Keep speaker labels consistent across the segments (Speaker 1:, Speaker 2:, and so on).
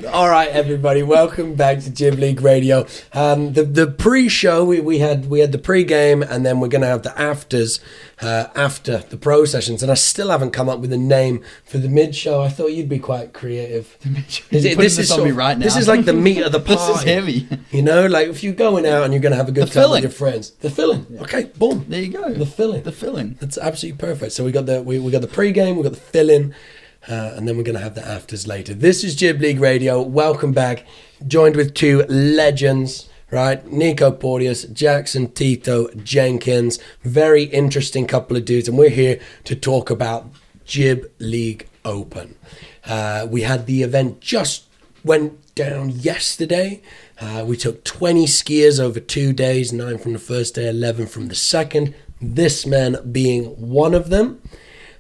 Speaker 1: All right, everybody, welcome back to Jib League Radio. The pre-show, we had the pre-game, and then we're going to have the afters after the pro sessions. And I still haven't come up with a name for the mid-show. I thought you'd be quite creative.
Speaker 2: This is on me right now.
Speaker 1: This is like the meat of the party.
Speaker 2: This is heavy.
Speaker 1: You know, like if you're going out and you're going to have a good time with your friends. The filling.
Speaker 2: Yeah.
Speaker 1: Okay, boom.
Speaker 2: There you go.
Speaker 1: The filling.
Speaker 2: The filling.
Speaker 1: That's absolutely perfect. So we got the pre-game, we got the filling. And then we're going to have the afters later. This is Jib League Radio. Welcome back. Joined with two legends, right? Nico, Porteous, Jackson, Tito, Jenkins. Very interesting couple of dudes. And we're here to talk about Jib League Open. We had the event just went down yesterday. We took 20 skiers over 2 days, 9 from the first day, 11 from the second. This man being one of them.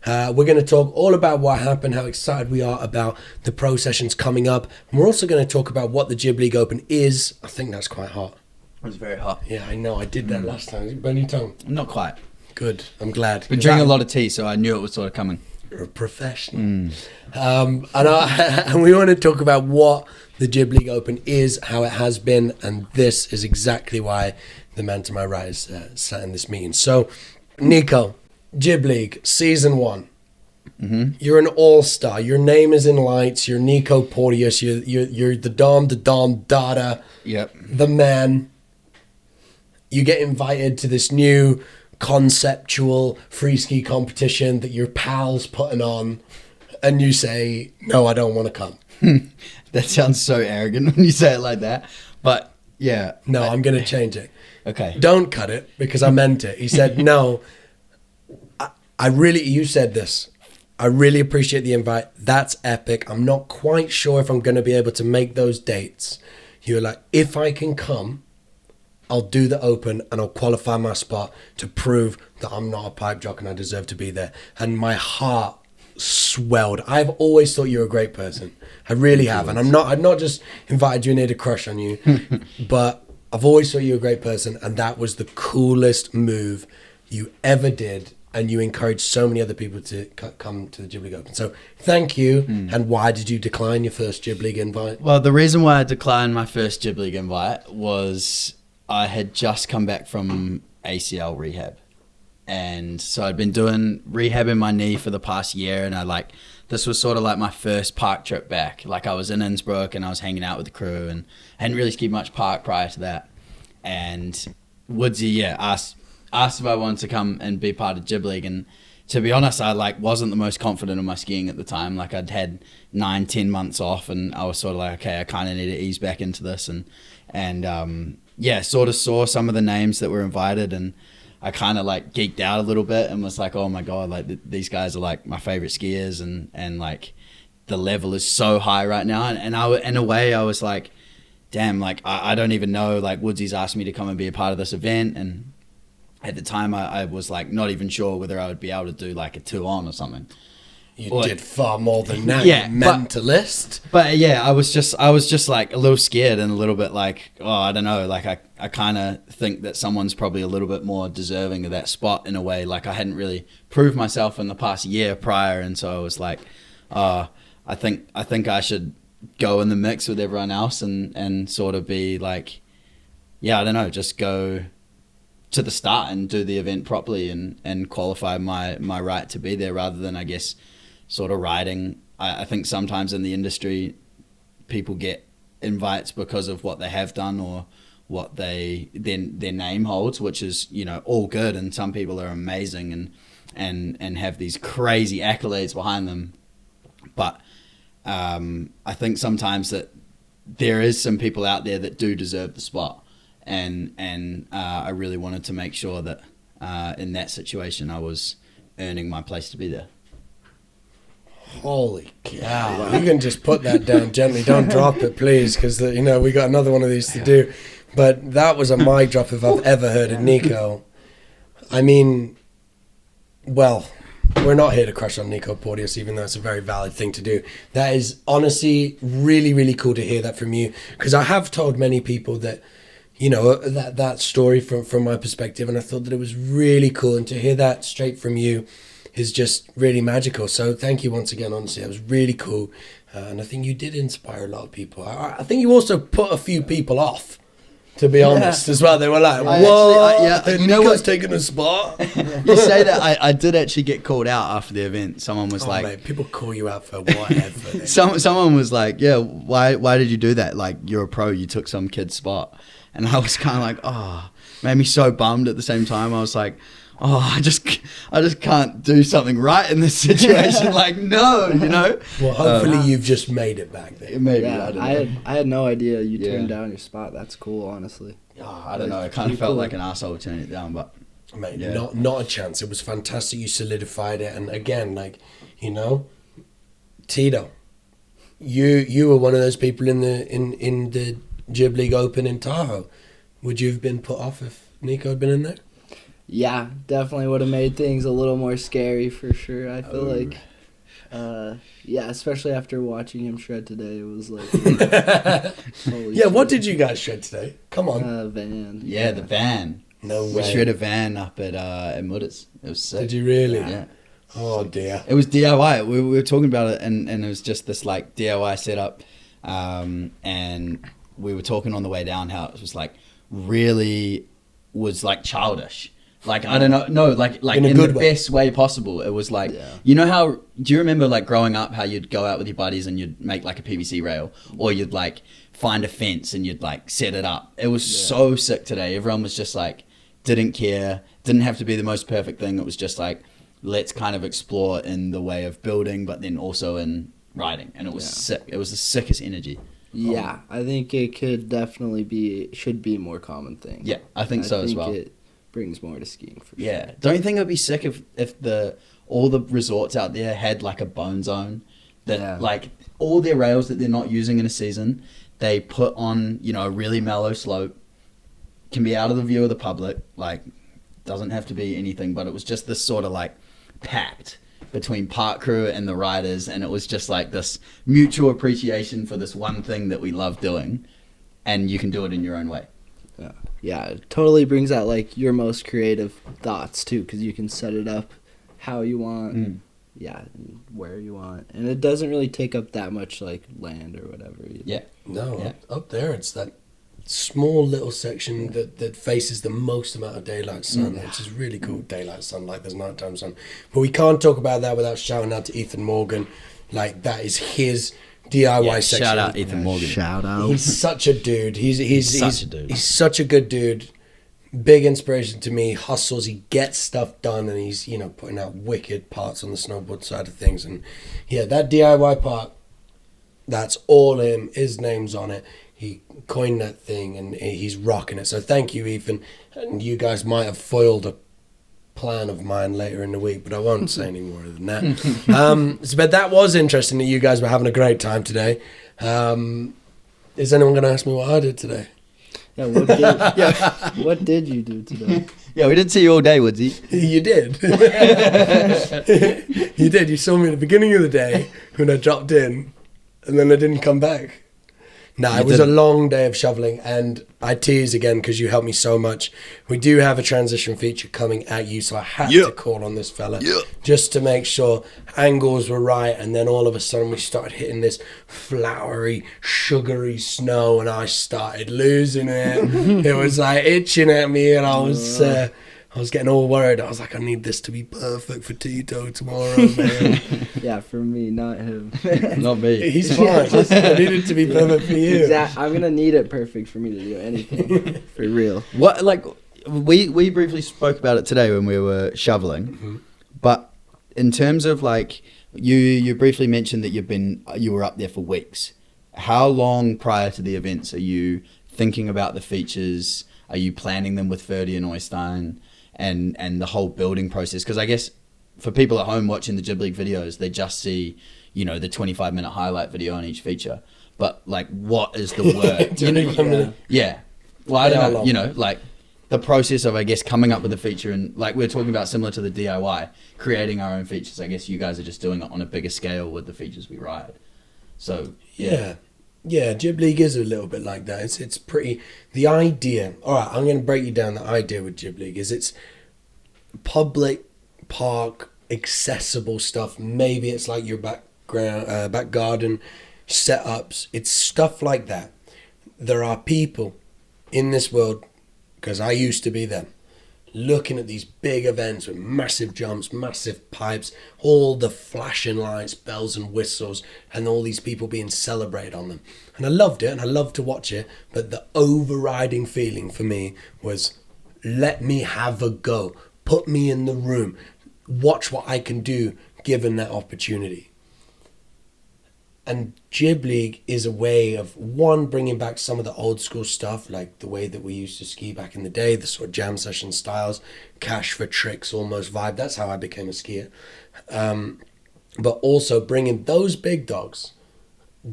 Speaker 1: We're going to talk all about what happened, how excited we are about the pro sessions coming up. And we're also going to talk about what the Jib League Open is. I think that's quite hot.
Speaker 2: It was very hot.
Speaker 1: Yeah, I know. I did that last time. Did you burn your tongue?
Speaker 2: Not quite.
Speaker 1: Good. I'm glad.
Speaker 2: Been drinking a lot of tea, so I knew it was sort of coming.
Speaker 1: You're a professional. And we want to talk about what the Jib League Open is, how it has been, and this is exactly why the man to my right is sat in this meeting. So, Nico, Jib League, Season 1. Mm-hmm. You're an all-star. Your name is in lights. You're Nico Porteous. You're the Dom Dada.
Speaker 2: Yep.
Speaker 1: The man. You get invited to this new conceptual free ski competition that your pal's putting on, and you say, no, I don't want to come.
Speaker 2: That sounds so arrogant when you say it like that. But, yeah.
Speaker 1: No, I'm going to change it.
Speaker 2: Okay.
Speaker 1: Don't cut it, because I meant it. He said, no. You said this. I really appreciate the invite. That's epic. I'm not quite sure if I'm going to be able to make those dates. You're like, if I can come, I'll do the Open and I'll qualify my spot to prove that I'm not a pipe jock and I deserve to be there. And my heart swelled. I've always thought you're a great person. I really have. And I've not just invited you in here to crush on you, but I've always thought you were a great person. And that was the coolest move you ever did. And you encouraged so many other people to come to the Jib League Open. So thank you. And why did you decline your first Jib League invite?
Speaker 2: Well, the reason why I declined my first Jib League invite was I had just come back from ACL rehab. And so I'd been doing rehab in my knee for the past year. And this was sort of like my first park trip back. Like I was in Innsbruck and I was hanging out with the crew and I hadn't really skied much park prior to that. And Woodsy, asked if I wanted to come and be part of Jib League, and to be honest, I wasn't the most confident in my skiing at the time. Like I'd had 9-10 months off, and I was sort of like, okay, I kind of need to ease back into this, and sort of saw some of the names that were invited, and I kind of geeked out a little bit and was like, oh my god, these guys are my favorite skiers, and the level is so high right now, and I in a way I was like, damn, I don't even know, Woodsy's asked me to come and be a part of this event, and at the time, I was not even sure whether I would be able to do a 2-on or something.
Speaker 1: You did far more than that.
Speaker 2: Yeah,
Speaker 1: mentalist.
Speaker 2: But yeah, I was just a little scared and a little bit I don't know. I kind of think that someone's probably a little bit more deserving of that spot in a way. I hadn't really proved myself in the past year prior, and so I was I think I should go in the mix with everyone else and sort of be I don't know, just go to the start and do the event properly and qualify my right to be there, rather than, I guess, sort of riding. I think sometimes in the industry, people get invites because of what they have done or what their name holds, which is, all good. And some people are amazing and have these crazy accolades behind them. But I think sometimes that there is some people out there that do deserve the spot. And I really wanted to make sure that in that situation I was earning my place to be there.
Speaker 1: Holy cow. You can just put that down gently. Don't drop it, please, because we got another one of these to do. But that was a mic drop if I've ever heard it, Nico. I mean, well, we're not here to crush on Nico Porteous, even though it's a very valid thing to do. That is honestly really, really cool to hear that from you, because I have told many people that, that story from my perspective, and I thought that it was really cool, and to hear that straight from you is just really magical. So thank you once again. Honestly, that was really cool. And I think you did inspire a lot of people. I think you also put a few people off, to be honest, as well. They were like, "What? Nico's taking a spot."
Speaker 2: You say that, I did actually get called out after the event. Someone was like,
Speaker 1: mate, people call you out for whatever.
Speaker 2: Someone was like, "Yeah, why did you do that? Like, you're a pro, you took some kid's spot." And I was kind of like, oh, made me so bummed at the same time. I was like, oh, I just can't do something right in this situation. Like, no, you know.
Speaker 1: Well, hopefully you've just made it back there.
Speaker 2: Maybe.
Speaker 3: Yeah, I had no idea you turned down your spot. That's cool, honestly.
Speaker 2: Oh, I don't know. I kind of felt like an asshole turning it down, but
Speaker 1: mate, not a chance. It was fantastic. You solidified it, and again, like, you know, Tito, you were one of those people in the Jib League Open in Tahoe. Would you have been put off if Nico had been in there?
Speaker 3: Yeah, definitely would have made things a little more scary for sure. I feel like, yeah, especially after watching him shred today, it was like, holy shit.
Speaker 1: What did you guys shred today? Come on.
Speaker 3: Van.
Speaker 2: Yeah, the van.
Speaker 1: No way.
Speaker 2: We shred a van up at Woodsy. It was sick.
Speaker 1: Did you really?
Speaker 2: Yeah.
Speaker 1: Oh dear.
Speaker 2: It was DIY. We were talking about it, and it was just this like DIY setup, and we were talking on the way down how it was like really was like childish. Like, I don't know, no, like in the best way possible. It was like, you know how, do you remember like growing up how you'd go out with your buddies and you'd make like a PVC rail, or you'd like find a fence and you'd like set it up. It was so sick today. Everyone was just like, didn't care, didn't have to be the most perfect thing. It was just like, let's kind of explore in the way of building, but then also in riding. And it was sick. It was the sickest energy.
Speaker 3: Yeah, I think it could definitely should be a more common thing.
Speaker 2: Yeah, I think so as well.
Speaker 3: It brings more to skiing for sure.
Speaker 2: Yeah, don't you think it would be sick if all the resorts out there had like a bone zone that like all their rails that they're not using in a season, they put on, you know, a really mellow slope, can be out of the view of the public, like doesn't have to be anything, but it was just this sort of like pact between park crew and the riders, and it was just like this mutual appreciation for this one thing that we love doing, and you can do it in your own way.
Speaker 3: Yeah, it totally brings out like your most creative thoughts too, because you can set it up how you want, and where you want, and it doesn't really take up that much like land or whatever either.
Speaker 2: Yeah,
Speaker 1: no, up there it's that small little section that faces the most amount of daylight sun, which is really cool. Daylight sun, like there's nighttime sun, but we can't talk about that without shouting out to Ethan Morgan. Like that is his DIY section.
Speaker 2: Shout out Ethan Morgan.
Speaker 3: Shout out.
Speaker 1: He's such a dude. He's
Speaker 2: such a dude.
Speaker 1: He's such a good dude. Big inspiration to me. Hustles. He gets stuff done, and he's, you know, putting out wicked parts on the snowboard side of things. And yeah, that DIY part, that's all him. His name's on it. He coined that thing, and he's rocking it. So thank you, Ethan. And you guys might have foiled a plan of mine later in the week, but I won't say any more than that. But that was interesting that you guys were having a great time today. Is anyone going to ask me what I did today?
Speaker 3: Yeah, what did you do today?
Speaker 2: Yeah, we didn't see you all day, Woodsy.
Speaker 1: You did. You did. You saw me at the beginning of the day when I dropped in, and then I didn't come back. No, it was a long day of shoveling, and I tease again because you helped me so much. We do have a transition feature coming at you, so I had to call on this fella just to make sure angles were right, and then all of a sudden we started hitting this flowery, sugary snow, and I started losing it. It was like itching at me, and I was getting all worried. I was like, I need this to be perfect for Tito tomorrow, man.
Speaker 3: Yeah, for me, not him.
Speaker 2: Not me.
Speaker 1: He's fine. I need it to be perfect for you.
Speaker 3: Exactly. I'm gonna need it perfect for me to do anything. For real.
Speaker 2: What, like, we briefly spoke about it today when we were shoveling, but in terms of like, you briefly mentioned that you were up there for weeks. How long prior to the events are you thinking about the features? Are you planning them with Ferdy and Oystein? And the whole building process, because I guess for people at home watching the Jib League videos, they just see, you know, the 25-minute highlight video on each feature. But like, what is the work? Yeah. Well, I don't know. You know, like the process of, I guess, coming up with a feature, and like we're talking about similar to the DIY, creating our own features. I guess you guys are just doing it on a bigger scale with the features we ride. So
Speaker 1: yeah, Jib League is a little bit like that. It's pretty. The idea. All right, I'm going to break you down. The idea with Jib League is it's public park accessible stuff. Maybe it's like your back garden setups. It's stuff like that. There are people in this world, because I used to be them, looking at these big events with massive jumps, massive pipes, all the flashing lights, bells and whistles, and all these people being celebrated on them. And I loved it, and I loved to watch it, but the overriding feeling for me was, let me have a go. Put me in the room. Watch what I can do given that opportunity. And Jib League is a way of, one, bringing back some of the old school stuff, like the way that we used to ski back in the day, the sort of jam session styles, cash for tricks almost vibe. That's how I became a skier. But also bringing those big dogs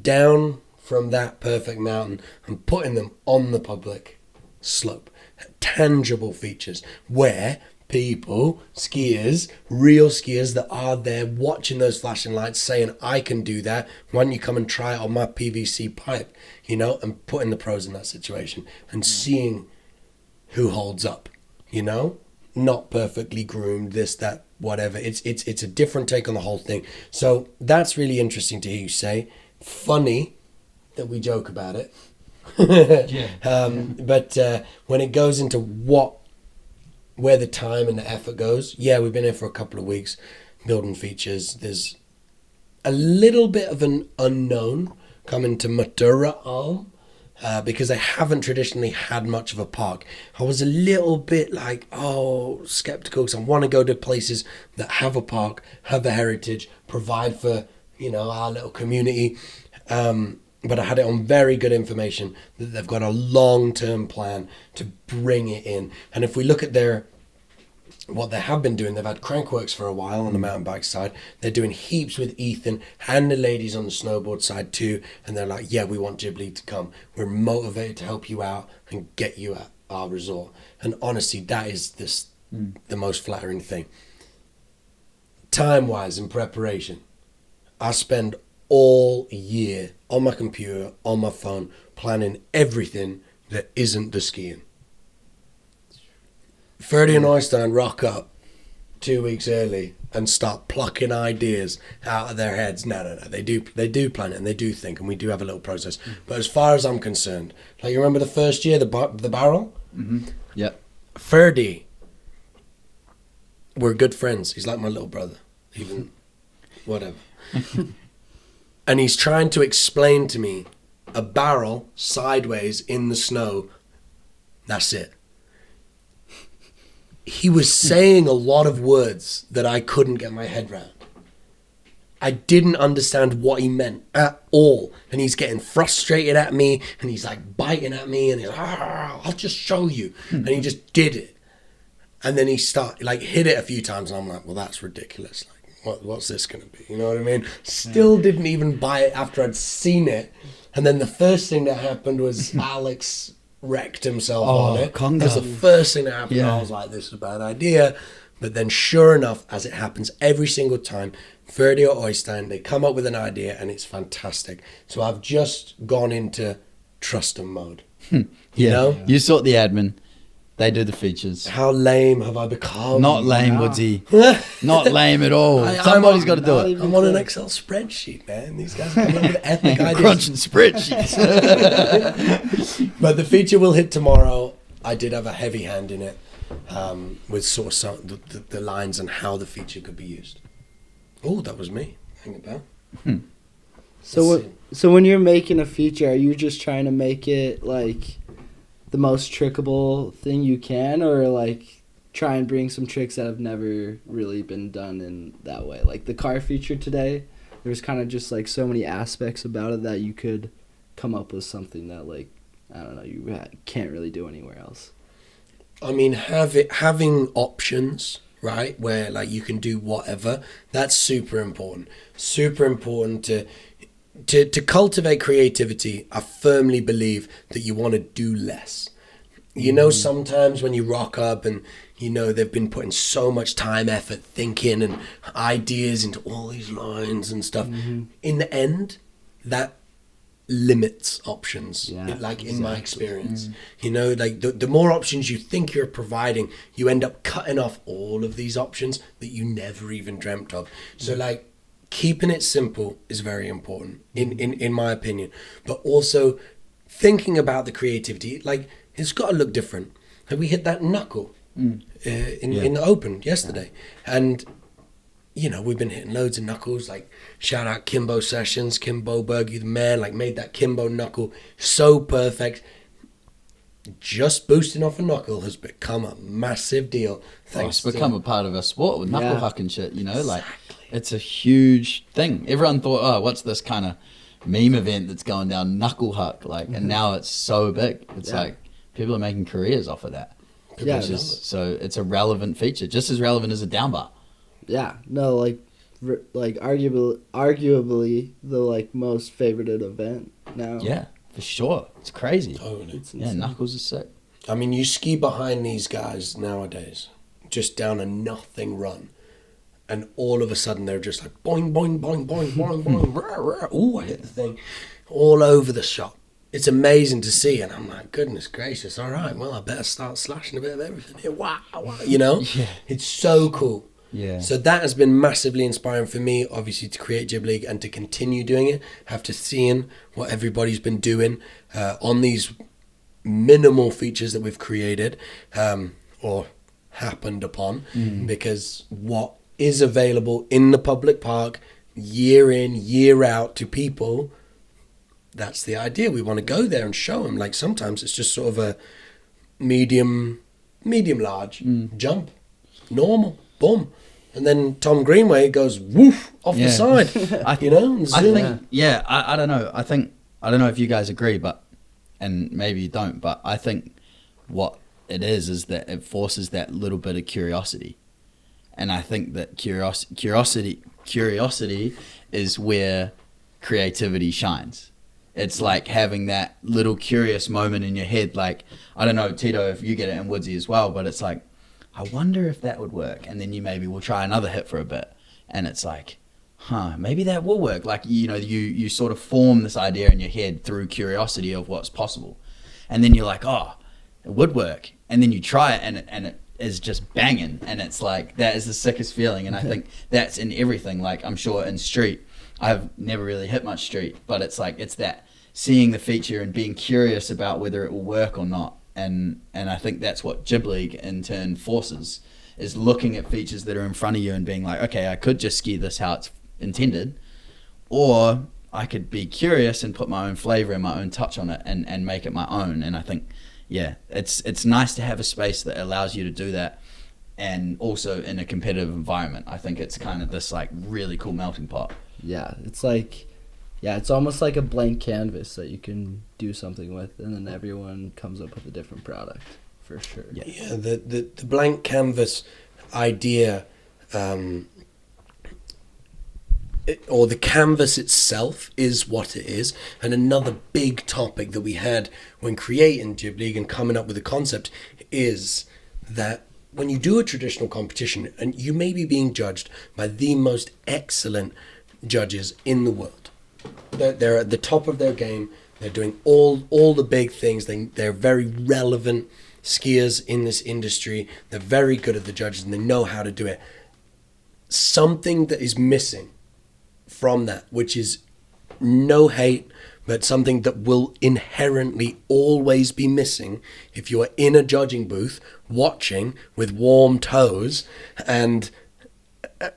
Speaker 1: down from that perfect mountain and putting them on the public slope. Tangible features where people, skiers, real skiers that are there watching those flashing lights saying, I can do that, why don't you come and try it on my PVC pipe, you know, and putting the pros in that situation and seeing who holds up, you know, not perfectly groomed, this, that, whatever. It's a different take on the whole thing. So that's really interesting to hear you say. Funny that we joke about it. But when it goes into where the time and the effort goes, yeah, we've been here for a couple of weeks building features. There's a little bit of an unknown coming to Matura Alm because they haven't traditionally had much of a park. I was a little bit like, skeptical, because I want to go to places that have a park, have a heritage, provide for, you know, our little community. But I had it on very good information that they've got a long-term plan to bring it in. And if we look at what they have been doing, they've had Crankworks for a while on the mountain bike side. They're doing heaps with Ethan and the ladies on the snowboard side too. And they're like, yeah, we want Jib League to come. We're motivated to help you out and get you at our resort. And honestly, that is the most flattering thing. Time-wise in preparation, I spend all year on my computer, on my phone, planning everything that isn't the skiing. Ferdy and Oystein rock up 2 weeks early and start plucking ideas out of their heads. No. They do plan it and they do think, and we do have a little process. But as far as I'm concerned, like, you remember the first year, the barrel?
Speaker 2: Mm-hmm. Yep.
Speaker 1: Ferdy, we're good friends. He's like my little brother, even whatever. And he's trying to explain to me a barrel sideways in the snow. That's it. He was saying a lot of words that I couldn't get my head around. I didn't understand what he meant at all. And he's getting frustrated at me, and he's like biting at me, and he's like, I'll just show you. And he just did it. And then he hit it a few times, and I'm like, well, that's ridiculous. What's this going to be? You know what I mean? Still didn't even buy it after I'd seen it. And then the first thing that happened was Alex wrecked himself on it.
Speaker 2: Congo.
Speaker 1: That was the first thing that happened.
Speaker 2: Yeah.
Speaker 1: I was like, this is a bad idea. But then sure enough, as it happens every single time, Ferdy or Oystein, they come up with an idea and it's fantastic. So I've just gone into trust them mode. You know?
Speaker 2: You sort the admin. They do the features.
Speaker 1: How lame have I become?
Speaker 2: Not lame, Woodsy. Not lame at all. Somebody's got to do it.
Speaker 1: I'm on an Excel spreadsheet, man. These guys come up with epic ideas.
Speaker 2: Crunching spreadsheets.
Speaker 1: But the feature will hit tomorrow. I did have a heavy hand in it with sort of the lines and how the feature could be used. Oh, that was me. Hang it down.
Speaker 3: So when you're making a feature, are you just trying to make it like the most trickable thing you can, or like try and bring some tricks that have never really been done in that way? Like the car feature today, there's kind of just like so many aspects about it that you could come up with something that, like, I don't know, you can't really do anywhere else.
Speaker 1: I mean, having options, right, where like you can do whatever, that's super important. Super important to cultivate creativity. I firmly believe that you want to do less. You know, sometimes when you rock up and, you know, they've been putting so much time, effort, thinking and ideas into all these lines and stuff. In the end, that limits options, in my experience. You know, like the more options you think you're providing, you end up cutting off all of these options that you never even dreamt of. So like, keeping it simple is very important in my opinion, but also thinking about the creativity. Like, it's got to look different. And we hit that knuckle in the Open yesterday, and you know, we've been hitting loads of knuckles. Like, shout out Kimbo Sessions, Kimbo Bergie, the man, like, made that Kimbo knuckle so perfect. Just boosting off a knuckle has become a massive deal.
Speaker 2: It's become a part of our sport with knuckle huck and shit, you know? Like, it's a huge thing. Everyone thought, oh, what's this kind of meme event that's going down, knuckle huck? Like, and now it's so big. It's like, people are making careers off of that. So it's a relevant feature, just as relevant as a down bar.
Speaker 3: Yeah, no, like arguably the like most favorited event now.
Speaker 2: Yeah, for sure. It's crazy.
Speaker 1: Totally.
Speaker 2: Yeah, knuckles are sick.
Speaker 1: I mean, you ski behind these guys nowadays, just down a nothing run, and all of a sudden they're just like boing, boing, boing, boing, boing, boing, rah, rah. Ooh, I hit the thing, all over the shot. It's amazing to see, and I'm like, goodness gracious, all right, well, I better start slashing a bit of everything here. Wow, you know? It's so cool.
Speaker 2: Yeah.
Speaker 1: So that has been massively inspiring for me, obviously, to create Jib League and to continue doing it. After seeing what everybody's been doing on these minimal features that we've created or happened upon, because what is available in the public park year in, year out to people, that's the idea. We want to go there and show them. Like, sometimes it's just sort of a medium large jump, normal, boom. And then Tom Greenway goes woof off the side, you know. And
Speaker 2: I don't know. I don't know if you guys agree, and maybe you don't, but I think what it is that it forces that little bit of curiosity, and I think that curiosity is where creativity shines. It's like having that little curious moment in your head. Like, I don't know, Tito, if you get it in Woodsy as well, but it's like, I wonder if that would work. And then you maybe will try another hit for a bit. And it's like, maybe that will work. Like, you know, you sort of form this idea in your head through curiosity of what's possible. And then you're like, oh, it would work. And then you try it and it is just banging. And it's like, that is the sickest feeling. And I think that's in everything. Like, I'm sure in street, I've never really hit much street, but it's like, it's that seeing the feature and being curious about whether it will work or not. And I think that's what Jib League in turn forces, is looking at features that are in front of you and being like, okay, I could just ski this how it's intended, or I could be curious and put my own flavor and my own touch on it and make it my own. And I think, it's nice to have a space that allows you to do that, and also in a competitive environment. I think it's kind of this like really cool melting pot.
Speaker 3: Yeah, it's like, it's almost like a blank canvas that you can do something with, and then everyone comes up with a different product, for sure.
Speaker 1: Yeah, the blank canvas idea, or the canvas itself is what it is. And another big topic that we had when creating Jib League and coming up with the concept is that when you do a traditional competition, and you may be being judged by the most excellent judges in the world, they're at the top of their game. They're doing all the big things. They're very relevant skiers in this industry. They're very good at the judges, and they know how to do it. Something that is missing from that, which is no hate, but something that will inherently always be missing if you are in a judging booth watching with warm toes and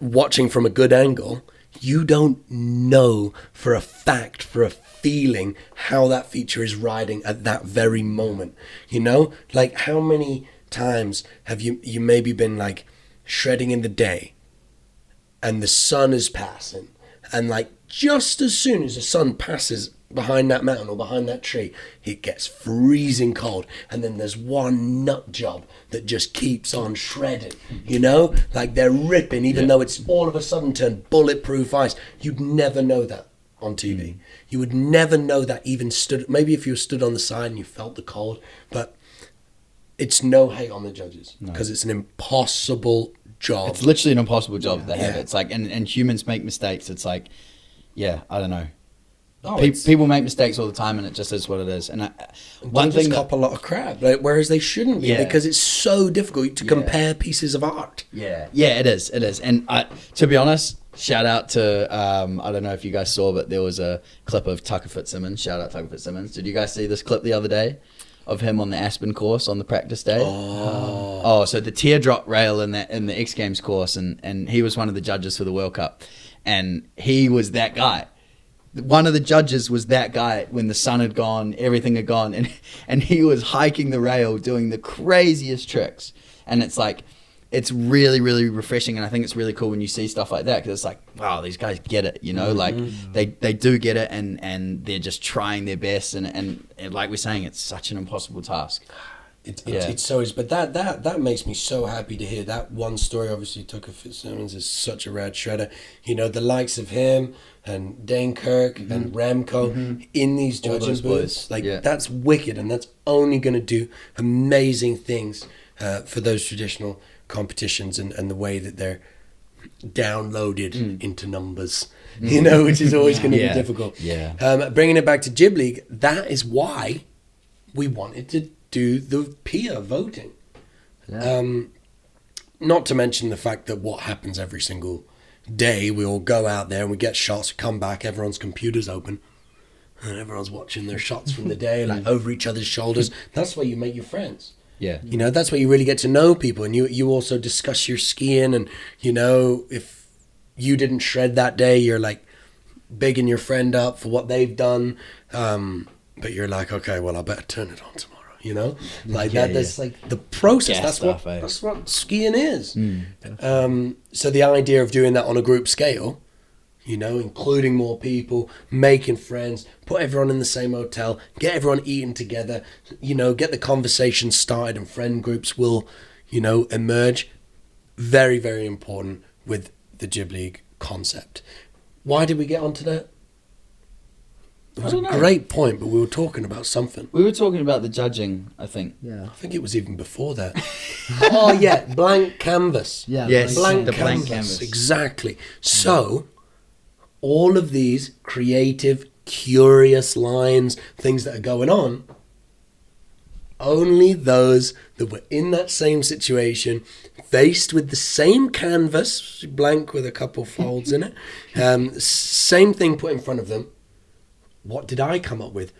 Speaker 1: watching from a good angle, you don't know for a fact, for a feeling, how that feature is riding at that very moment. You know, like, how many times have you maybe been like shredding in the day and the sun is passing, and like just as soon as the sun passes behind that mountain or behind that tree, it gets freezing cold, and then there's one nut job that just keeps on shredding, you know, like they're ripping, even though it's all of a sudden turned bulletproof ice. You'd never know that on TV. You would never know that, even maybe if you stood on the side and you felt the cold. But it's no hate on the judges, because it's an impossible job.
Speaker 2: It's literally an impossible job they have. It's like, and humans make mistakes. It's like, I don't know. People make mistakes all the time, and it just is what it is. And one thing
Speaker 1: cop a lot of crap, like, whereas they shouldn't be, because it's so difficult to compare pieces of art.
Speaker 2: Yeah, it is. And to be honest, Shout out to, I don't know if you guys saw, but there was a clip of Tucker Fitzsimmons. Shout out Tucker Fitzsimmons. Did you guys see this clip the other day of him on the Aspen course on the practice day? So the teardrop rail in the X Games course, and he was one of the judges for the World Cup. And he was that guy. One of the judges was that guy when the sun had gone, everything had gone, and he was hiking the rail doing the craziest tricks. And it's like, it's really, really refreshing, and I think it's really cool when you see stuff like that, because it's like, wow, these guys get it, you know, like they do get it, and they're just trying their best, and like we're saying, it's such an impossible task.
Speaker 1: It so is, but that makes me so happy to hear that one story. Obviously, Tucker Fitzsimmons is such a rad shredder. You know, the likes of him and Dane Kirk and Remco in these judging booths, like that's wicked, and that's only going to do amazing things for those traditional competitions and the way that they're downloaded into numbers, you know, which is always going to be difficult. Bringing it back to Jib League, that is why we wanted to do the peer voting. Not to mention the fact that what happens every single day, we all go out there and we get shots, come back, everyone's computer's open and everyone's watching their shots from the day, like over each other's shoulders. That's where you make your friends.
Speaker 2: Yeah.
Speaker 1: You know, that's where you really get to know people, and you also discuss your skiing, and, you know, if you didn't shred that day, you're like bigging your friend up for what they've done. But you're like, okay, well, I better turn it on tomorrow, you know? Like that's like the process. That's what skiing is. So the idea of doing that on a group scale, you know, including more people, making friends, put everyone in the same hotel, get everyone eating together, you know, get the conversation started, and friend groups will, you know, emerge. Very, very important with the Jib League concept. Why did we get onto that? It was a great point, but we were talking about something.
Speaker 2: We were talking about the judging, I think.
Speaker 3: Yeah.
Speaker 1: I think it was even before that. Oh, yeah, blank canvas.
Speaker 3: Yeah.
Speaker 2: Yes,
Speaker 1: blank
Speaker 2: the
Speaker 1: canvas.
Speaker 2: blank canvas.
Speaker 1: Exactly. So, all of these creative, curious lines, things that are going on, only those that were in that same situation, faced with the same canvas, blank with a couple folds in it, same thing put in front of them. What did I come up with?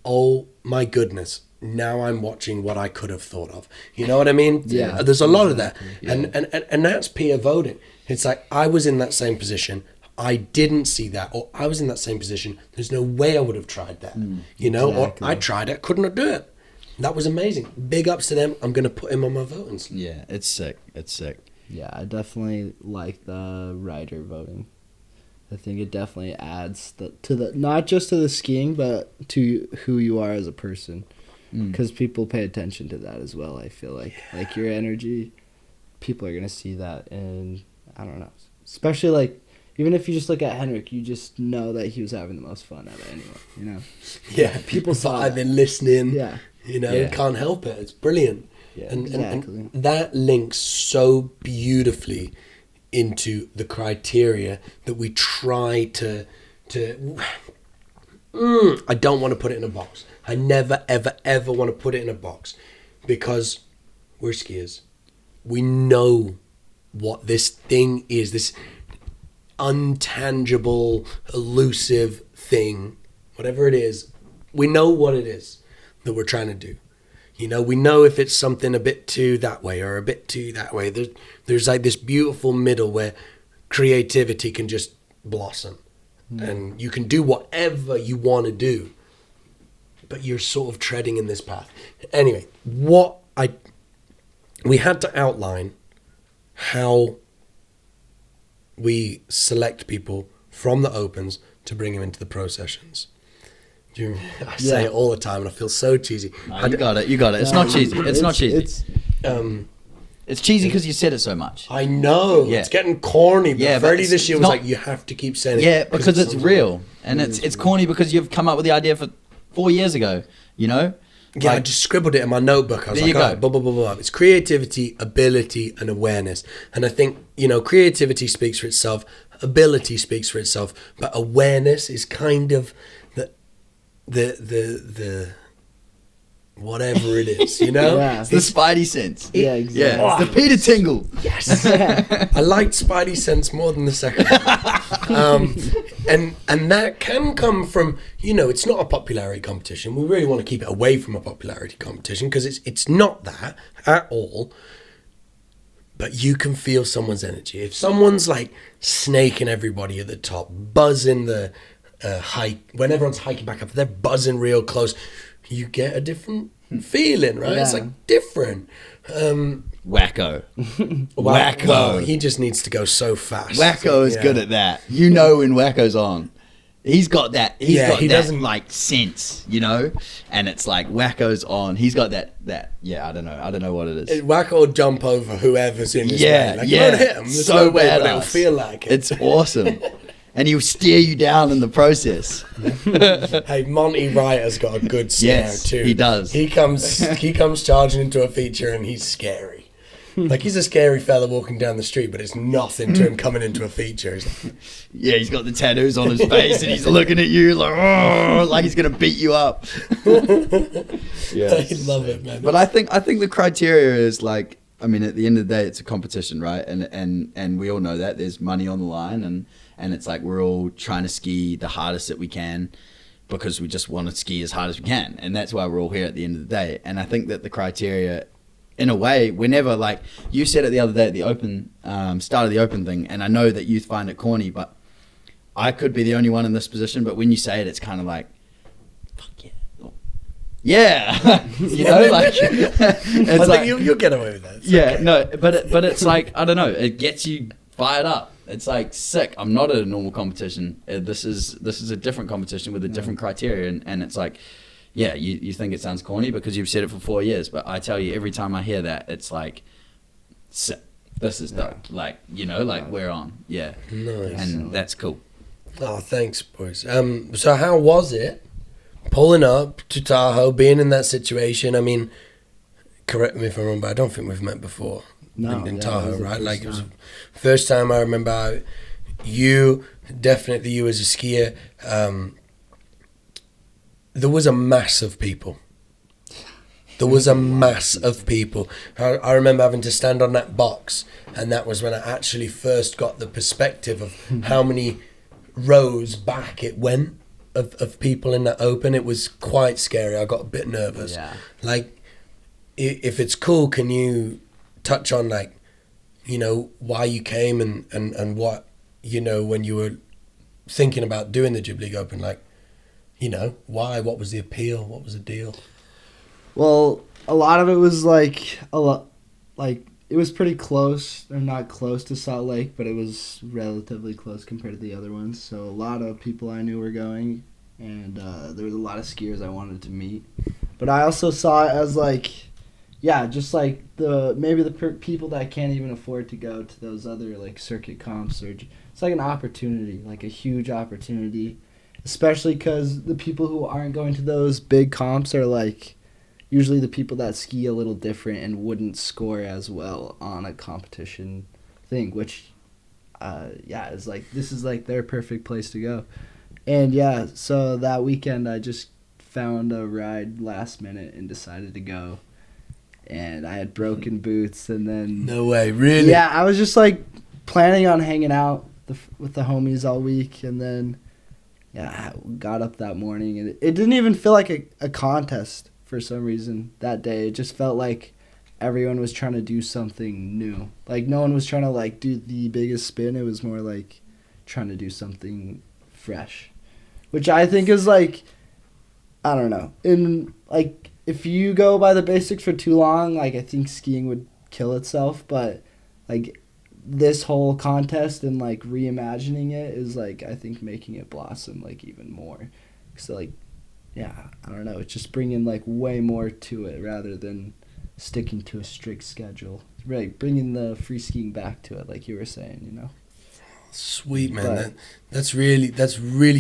Speaker 1: Oh my goodness. Now I'm watching what I could have thought of. You know what I mean?
Speaker 3: Yeah.
Speaker 1: There's a lot of that.
Speaker 2: Yeah.
Speaker 1: And that's peer voting. It's like, I was in that same position. I didn't see that. Or I was in that same position. There's no way I would have tried that. You know?
Speaker 3: Exactly.
Speaker 1: Or I tried it, couldn't do it. That was amazing. Big ups to them. I'm going to put him on my voting.
Speaker 2: Yeah, it's sick. It's sick.
Speaker 3: Yeah, I definitely like the rider voting. I think it definitely adds to the not just to the skiing, but to who you are as a person, because people pay attention to that as well. I feel like your energy, people are gonna see that, and I don't know. Especially like, even if you just look at Henrik, you just know that he was having the most fun out of anyone. You know.
Speaker 1: Yeah,
Speaker 3: people saw.
Speaker 1: I've been listening.
Speaker 3: Yeah.
Speaker 1: You know, can't help it. It's brilliant.
Speaker 3: Yeah,
Speaker 1: and
Speaker 3: exactly.
Speaker 1: And that links so beautifully into the criteria that we try to I don't want to put it in a box. I never, ever, ever want to put it in a box, because we're skiers. We know what this thing is, this untangible, elusive thing, whatever it is. We know what it is that we're trying to do. You know, we know if it's something a bit too that way or a bit too that way. There's like this beautiful middle where creativity can just blossom. And you can do whatever you want to do, but you're sort of treading in this path. Anyway, we had to outline how we select people from the opens to bring them into the pro sessions. I say it all the time, and I feel so cheesy.
Speaker 2: You got it. It's not cheesy. It's not cheesy. It's cheesy because you said it so much.
Speaker 1: I know.
Speaker 2: Yeah.
Speaker 1: It's getting corny, but Freddie this year was
Speaker 2: not,
Speaker 1: like, you have to keep saying it.
Speaker 2: Yeah, because it's real. And it's corny because you've come up with the idea for 4 years ago, you know?
Speaker 1: Yeah, I just scribbled it in my notebook. I was like, blah, blah, blah, blah. It's creativity, ability, and awareness. And I think, you know, creativity speaks for itself, ability speaks for itself, but whatever it is, you know?
Speaker 3: Yeah.
Speaker 2: It's the Spidey sense.
Speaker 3: Yeah, exactly.
Speaker 2: Yeah, it's the Peter Tingle.
Speaker 1: Yes. I liked Spidey sense more than the second one. And that can come from, you know, it's not a popularity competition. We really want to keep it away from a popularity competition because it's not that at all. But you can feel someone's energy. If someone's like snaking everybody at the top, buzzing the hike, when everyone's hiking back up, they're buzzing real close, you get a different feeling, right?
Speaker 3: Yeah.
Speaker 1: It's like different.
Speaker 2: Wacko. Wacko.
Speaker 1: Well, he just needs to go so fast.
Speaker 2: Wacko is good at that. You know when Wacko's on. He's got that. He doesn't like sense, you know, and it's like Wacko's on. He's got that. Yeah, I don't know what it is.
Speaker 1: Wacko will jump over whoever's in his way. Like,
Speaker 2: yeah.
Speaker 1: You don't hit him. There's
Speaker 2: So
Speaker 1: no way, but
Speaker 2: badass.
Speaker 1: it'll feel like it.
Speaker 2: It's awesome, and he'll steer you down in the process.
Speaker 1: Hey, Monty Wright has got a good stare
Speaker 2: Yes,
Speaker 1: too.
Speaker 2: he does.
Speaker 1: He comes charging into a feature and he's scary. Like he's a scary fella walking down the street, but it's nothing to him coming into a feature. He's like,
Speaker 2: Yeah, he's got the tattoos on his face, and he's looking at you like, oh, like he's gonna beat you up.
Speaker 1: I love it, man.
Speaker 2: But I think the criteria is like, I mean, at the end of the day, it's a competition, right? And we all know that there's money on the line, and it's like we're all trying to ski the hardest that we can because we just want to ski as hard as we can, and that's why we're all here at the end of the day. And I think that the criteria, in a way, whenever, like you said it the other day at the open, start of the open thing, and I know that you find it corny, but I could be the only one in this position, but when you say it, it's kind of like, fuck yeah. Yeah, you know, like it's
Speaker 1: I think
Speaker 2: like,
Speaker 1: you'll get away with that. It's
Speaker 2: yeah,
Speaker 1: okay.
Speaker 2: no, but it's like, I don't know, it gets you fired up. It's like sick. I'm not at a normal competition. This is a different competition with a different criteria, and it's like, yeah, you think it sounds corny because you've said it for 4 years, but I tell you, every time I hear that, it's like, sick. This is dope. Like, you know, like we're on. Yeah,
Speaker 1: Nice.
Speaker 2: and that's cool.
Speaker 1: Oh, thanks, boys. So how was it pulling up to Tahoe, being in that situation? I mean, correct me if I'm wrong, but I don't think we've met before in Tahoe, right? Like, it was the first time I remember definitely you as a skier. There was a mass of people. There was a mass of people. I remember having to stand on that box, and that was when I actually first got the perspective of how many rows back it went of people in that open. It was quite scary. I got a bit nervous.
Speaker 3: Yeah.
Speaker 1: Like, if it's cool, can you touch on, like, you know, why you came and what, you know, when you were thinking about doing the Jib League Open, like, you know, why? What was the appeal? What was the deal?
Speaker 3: Well, a lot of it was like it was pretty close, or not close to Salt Lake, but it was relatively close compared to the other ones. So a lot of people I knew were going, and there was a lot of skiers I wanted to meet. But I also saw it as like, yeah, just like the people that can't even afford to go to those other like circuit comps, or it's like an opportunity, like a huge opportunity, especially because the people who aren't going to those big comps are like usually the people that ski a little different and wouldn't score as well on a competition thing, which, is like, this is like their perfect place to go. And yeah, so that weekend I just found a ride last minute and decided to go. And I had broken boots, and then...
Speaker 1: No way, really?
Speaker 3: Yeah, I was just like planning on hanging out with the homies all week, and then, yeah, I got up that morning, and it didn't even feel like a contest. For some reason that day, it just felt like everyone was trying to do something new. Like no one was trying to like do the biggest spin. It was more like trying to do something fresh, which I think is like, I don't know. In like, if you go by the basics for too long, like I think skiing would kill itself. But like this whole contest and like reimagining it is like, I think making it blossom like even more. So like, yeah, I don't know. It's just bringing like way more to it rather than sticking to a strict schedule. Right, bringing the free skiing back to it, like you were saying, you know.
Speaker 1: Sweet, man. That's really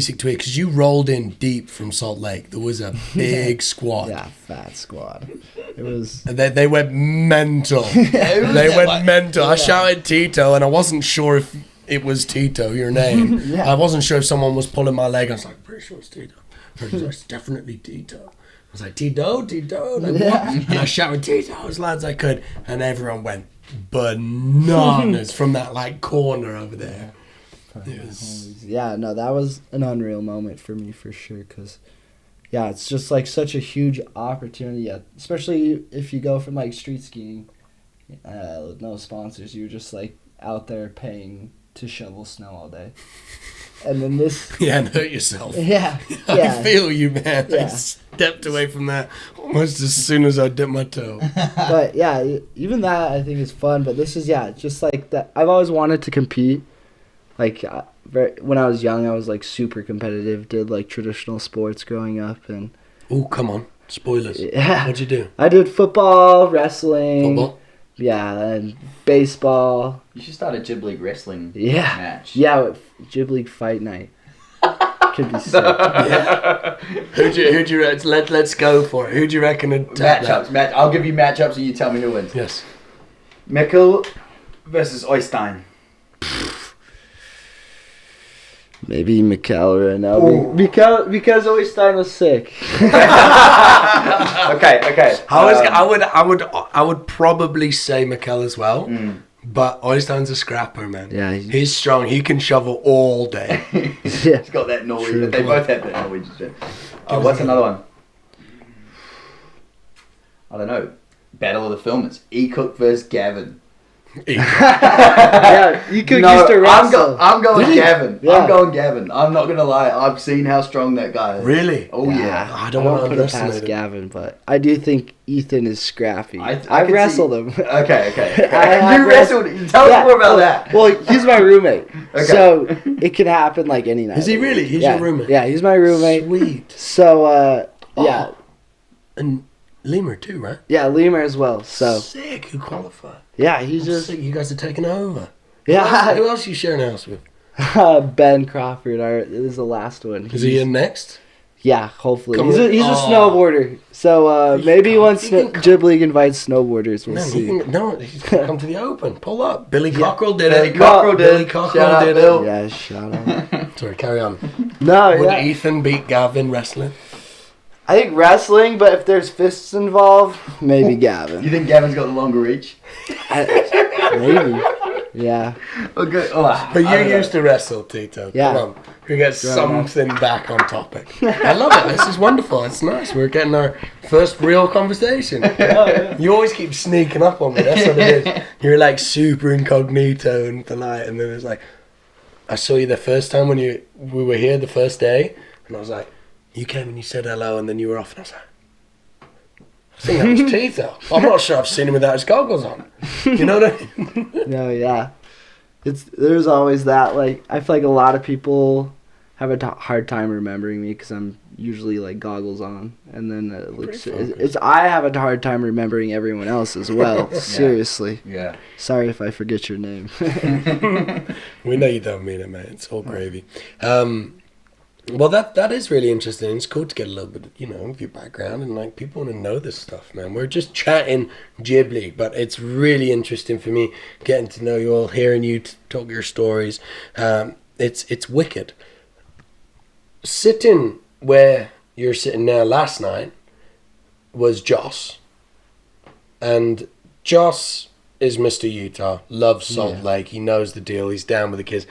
Speaker 1: sick to hear, because you rolled in deep from Salt Lake. There was a big squad.
Speaker 3: Yeah, fat squad. It was.
Speaker 1: And they went mental. They went mental. I shouted Tito, and I wasn't sure if it was Tito, your name.
Speaker 3: Yeah.
Speaker 1: I wasn't sure if someone was pulling my leg. I was like, pretty sure it's Tito. It's definitely Tito. was like, Tito, Tito. Like, what? And I shouted Tito as loud as I could. And everyone went bananas from that like corner over there.
Speaker 3: Yeah, no, that was an unreal moment for me for sure. Because, yeah, it's just like such a huge opportunity, especially if you go from like street skiing, no sponsors, you're just like out there paying to shovel snow all day. And then this...
Speaker 1: Yeah, and hurt yourself.
Speaker 3: Yeah.
Speaker 1: I feel you, man.
Speaker 3: Yeah.
Speaker 1: I stepped away from that almost as soon as I dipped my toe.
Speaker 3: But, yeah, even that I think is fun. But this is, just like that. I've always wanted to compete. Like, when I was young, I was, like, super competitive. Did, like, traditional sports growing up. And
Speaker 1: Oh, come on. Spoilers.
Speaker 3: Yeah.
Speaker 1: What'd you do?
Speaker 3: I did football, wrestling.
Speaker 1: Football?
Speaker 3: Yeah, and baseball.
Speaker 2: You should start a Jib League wrestling
Speaker 3: Yeah.
Speaker 2: match.
Speaker 3: Yeah, with Jib League Fight Night. Could be sick.
Speaker 1: Yeah. Who'd you let's go for it. Who'd you reckon would tap that?
Speaker 2: Matchups. I'll give you matchups and you tell me who wins.
Speaker 1: Yes.
Speaker 2: Mikkel versus Oystein.
Speaker 3: Maybe Mikkel right now. Because Oystein was sick.
Speaker 2: Okay.
Speaker 1: I would probably say Mikkel as well, but Oystein's a scrapper, man.
Speaker 3: Yeah,
Speaker 1: he's strong. He can shovel all day.
Speaker 3: Yeah.
Speaker 2: He's got that Norwegian. They both have that Norwegian shit. What's another one? I don't know. Battle of the Filmers. E-Cook versus Gavin.
Speaker 3: Yeah, E-Cook used to wrestle.
Speaker 2: I'm going Gavin.
Speaker 3: Yeah.
Speaker 2: I'm going Gavin. I'm not gonna lie. I've seen how strong that guy is.
Speaker 1: Really?
Speaker 2: Oh yeah.
Speaker 1: I don't want to
Speaker 3: put it
Speaker 1: underestimate
Speaker 3: past
Speaker 1: it.
Speaker 3: Gavin, but I do think Ethan is scrappy.
Speaker 2: I
Speaker 3: I've
Speaker 2: can
Speaker 3: wrestled
Speaker 2: see-
Speaker 3: him.
Speaker 2: Okay.
Speaker 3: I
Speaker 2: You wrestled. Tell us more about that.
Speaker 3: Well, he's my roommate,
Speaker 2: Okay.
Speaker 3: so it can happen like any night.
Speaker 1: Is he really? He's
Speaker 3: Yeah.
Speaker 1: your roommate?
Speaker 3: Yeah, he's my roommate.
Speaker 1: Sweet.
Speaker 3: So, yeah.
Speaker 1: And Lemur too, right?
Speaker 3: Yeah, Lemur as well. So,
Speaker 1: Sick. Who qualified?
Speaker 3: yeah, he's
Speaker 1: Just
Speaker 3: just...
Speaker 1: sick. You guys are taking over.
Speaker 3: Yeah.
Speaker 1: Who else are you sharing a house with?
Speaker 3: Ben Crawford is the last one.
Speaker 1: Is he in next?
Speaker 3: Yeah, hopefully.
Speaker 1: Come
Speaker 3: He's
Speaker 1: on.
Speaker 3: a snowboarder. So maybe
Speaker 1: come.
Speaker 3: once
Speaker 1: He can come.
Speaker 3: Jib League invites snowboarders, we'll
Speaker 1: Man,
Speaker 3: see.
Speaker 1: he's gonna come to the Open. Pull up. Billy Cockrell did
Speaker 2: Billy
Speaker 1: it.
Speaker 2: Cockrell did.
Speaker 1: Billy Cockrell
Speaker 2: Shout out,
Speaker 1: did
Speaker 2: Bill.
Speaker 1: it.
Speaker 3: Yeah, shout out.
Speaker 1: Sorry, carry on.
Speaker 3: No,
Speaker 1: Would
Speaker 3: yeah.
Speaker 1: Ethan beat Gavin wrestling?
Speaker 3: I think wrestling, but if there's fists involved, maybe
Speaker 2: You
Speaker 3: Gavin.
Speaker 2: think Gavin's got the longer reach?
Speaker 3: Maybe. Yeah.
Speaker 2: Okay.
Speaker 1: But you used to wrestle, Tito.
Speaker 3: Yeah.
Speaker 1: Come on. We get something back on topic. I love it. This is wonderful. It's nice. We're getting our first real conversation. You always keep sneaking up on me. That's what it is. You're like super incognito and polite. And then it's like, I saw you the first time when we were here the first day. And I was like, you came and you said hello and then you were off. And I was like, I think that was Tito. I'm not sure I've seen him without his goggles on. You know what I mean?
Speaker 3: No, yeah. There's always that. Like, I feel like a lot of people have a hard time remembering me because I'm usually like goggles on, and then it looks. I have a hard time remembering everyone else as well. Seriously.
Speaker 2: Yeah.
Speaker 3: Sorry if I forget your name.
Speaker 1: We know you don't mean it, mate. It's all gravy. Well, that is really interesting. It's cool to get a little bit, of your background, and like people want to know this stuff, man. We're just chatting Jib League, but it's really interesting for me getting to know you all, hearing you talk your stories. It's wicked. Sitting where you're sitting now last night was Joss, and Joss is Mr. Utah, loves Salt Lake. He knows the deal. He's down with the kids.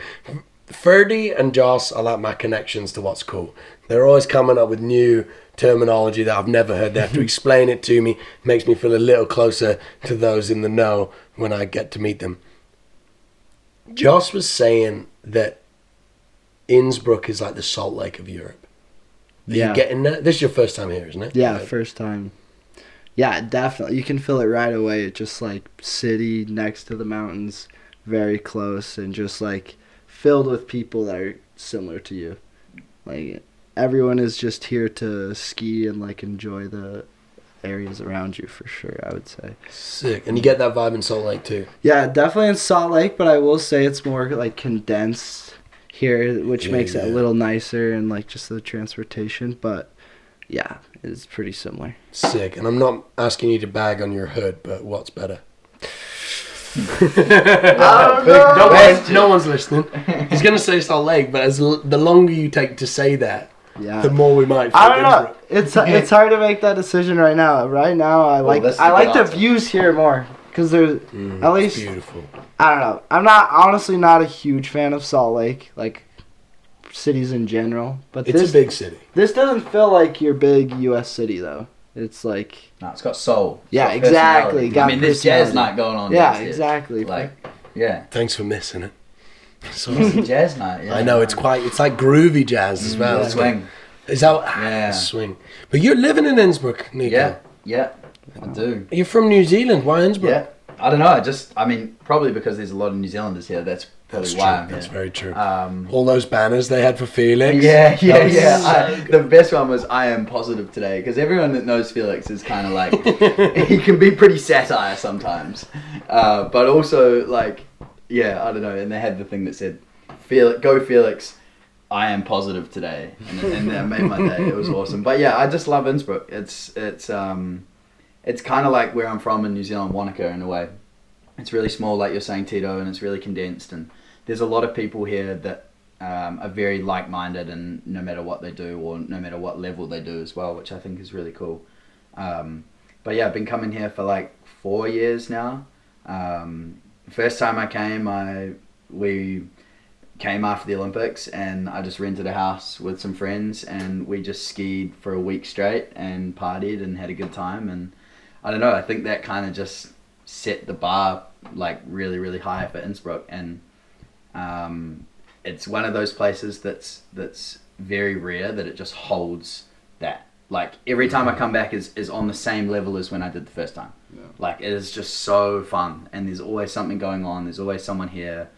Speaker 1: Ferdy and Joss are like my connections to what's cool. They're always coming up with new terminology that I've never heard. They have to explain it to me. It makes me feel a little closer to those in the know when I get to meet them. Joss was saying that Insbruck is like the Salt Lake of Europe. Are you getting that? This is your first time here, isn't it?
Speaker 3: Yeah, first time. Yeah, definitely. You can feel it right away. It's just like city next to the mountains, very close, and just like filled with people that are similar to you. Like, everyone is just here to ski and like enjoy the areas around you, for sure, I would say.
Speaker 1: Sick. And you get that vibe in Salt Lake too.
Speaker 3: Yeah, definitely in Salt Lake, but I will say it's more like condensed here, which makes it a little nicer, and like just the transportation, but yeah, it's pretty similar.
Speaker 1: Sick. And I'm not asking you to bag on your hood, but what's better? No one's listening. He's gonna say Salt Lake, but the longer you take to say that,
Speaker 3: Yeah.
Speaker 1: the more we might.
Speaker 3: I don't know. It's hard to make that decision right now. Right now, I like the views here more because there's at least
Speaker 1: beautiful.
Speaker 3: I don't know. I'm honestly not a huge fan of Salt Lake, like cities in general. But
Speaker 1: It's a big city.
Speaker 3: This doesn't feel like your big U.S. city though. It's like
Speaker 2: No, it's got soul.
Speaker 3: Yeah, exactly.
Speaker 2: I mean, there's jazz night going on.
Speaker 3: Yeah, exactly.
Speaker 2: Like, yeah.
Speaker 1: Thanks for missing it. So,
Speaker 2: It's a jazz night. Yeah.
Speaker 1: I know it's like groovy jazz as well.
Speaker 2: Yeah. Swing.
Speaker 1: Is that
Speaker 2: Yeah.
Speaker 1: swing? But you're living in Insbruck, Nico.
Speaker 2: Yeah, I do.
Speaker 1: You're from New Zealand. Why Insbruck?
Speaker 2: Yeah, I don't know. I mean, probably because there's a lot of New Zealanders here. That's probably
Speaker 1: That's
Speaker 2: why
Speaker 1: true.
Speaker 2: I'm
Speaker 1: That's
Speaker 2: here.
Speaker 1: very true.
Speaker 2: Um,
Speaker 1: All those banners they had for Felix.
Speaker 2: Yeah.
Speaker 1: So
Speaker 2: The best one was "I am positive today" because everyone that knows Felix is kind of like he can be pretty satire sometimes, but also like I don't know. And they had the thing that said, "Go Felix, I am positive today," and that made my day. It was awesome. But yeah, I just love Innsbruck. It's kind of like where I'm from in New Zealand, Wanaka in a way. It's really small, like you're saying, Tito, and it's really condensed. And there's a lot of people here that are very like-minded, and no matter what they do or no matter what level they do as well, which I think is really cool. But yeah, I've been coming here for like 4 years now. First time I came, we came after the Olympics, and I just rented a house with some friends, and we just skied for a week straight and partied and had a good time. And I don't know, I think that kind of just set the bar like really, really high for Innsbruck. And it's one of those places that's very rare that it just holds that. Like every time I come back is on the same level as when I did the first time. Yeah. Like it is just so fun, and there's always something going on. There's always someone here.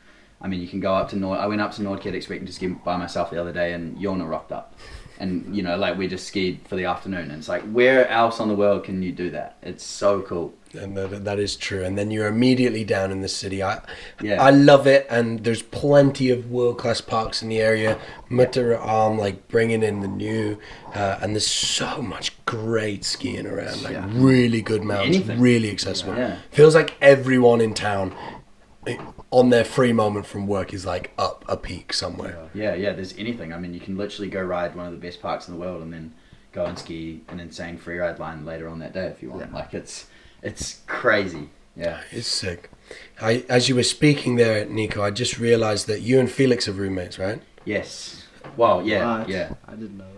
Speaker 2: I mean, you can go up to I went up to Nordkid expecting to ski by myself the other day, and Jonna rocked up. And, like, we just skied for the afternoon. And it's like, where else on the world can you do that? It's so cool.
Speaker 1: And that is true. And then you're immediately down in the city. I love it. And there's plenty of world-class parks in the area. Mutter Arm, like, bringing in the new. And there's so much great skiing around. Like, really good mountains. Really accessible. Yeah. Feels like everyone in town on their free moment from work is like up a peak somewhere.
Speaker 2: Yeah, there's anything. I mean, you can literally go ride one of the best parks in the world and then go and ski an insane freeride line later on that day if you want. Yeah. Like it's crazy. Yeah,
Speaker 1: it's sick. As you were speaking there, Nico, I just realized that you and Felix are roommates, right?
Speaker 2: Yes. Well, yeah.
Speaker 3: I didn't know that.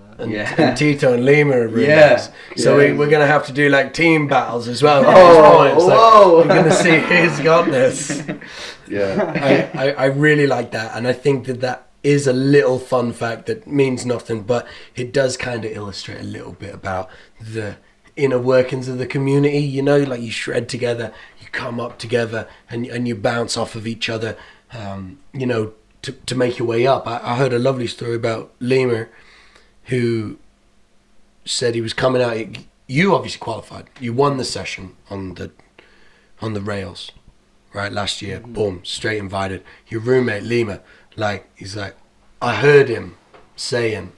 Speaker 1: And Tito and Lima are roommates. So we're going to have to do like team battles as well. We're going to see who's got this.
Speaker 2: Yeah.
Speaker 1: I really like that. And I think that is a little fun fact that means nothing, but it does kind of illustrate a little bit about the inner workings of the community. Like you shred together, you come up together, and you bounce off of each other, to make your way up. I heard a lovely story about Lima, who said he was coming out. You obviously qualified. You won the session on the rails, right, last year. Mm-hmm. Boom, straight invited. Your roommate Lima, he's like, I heard him saying,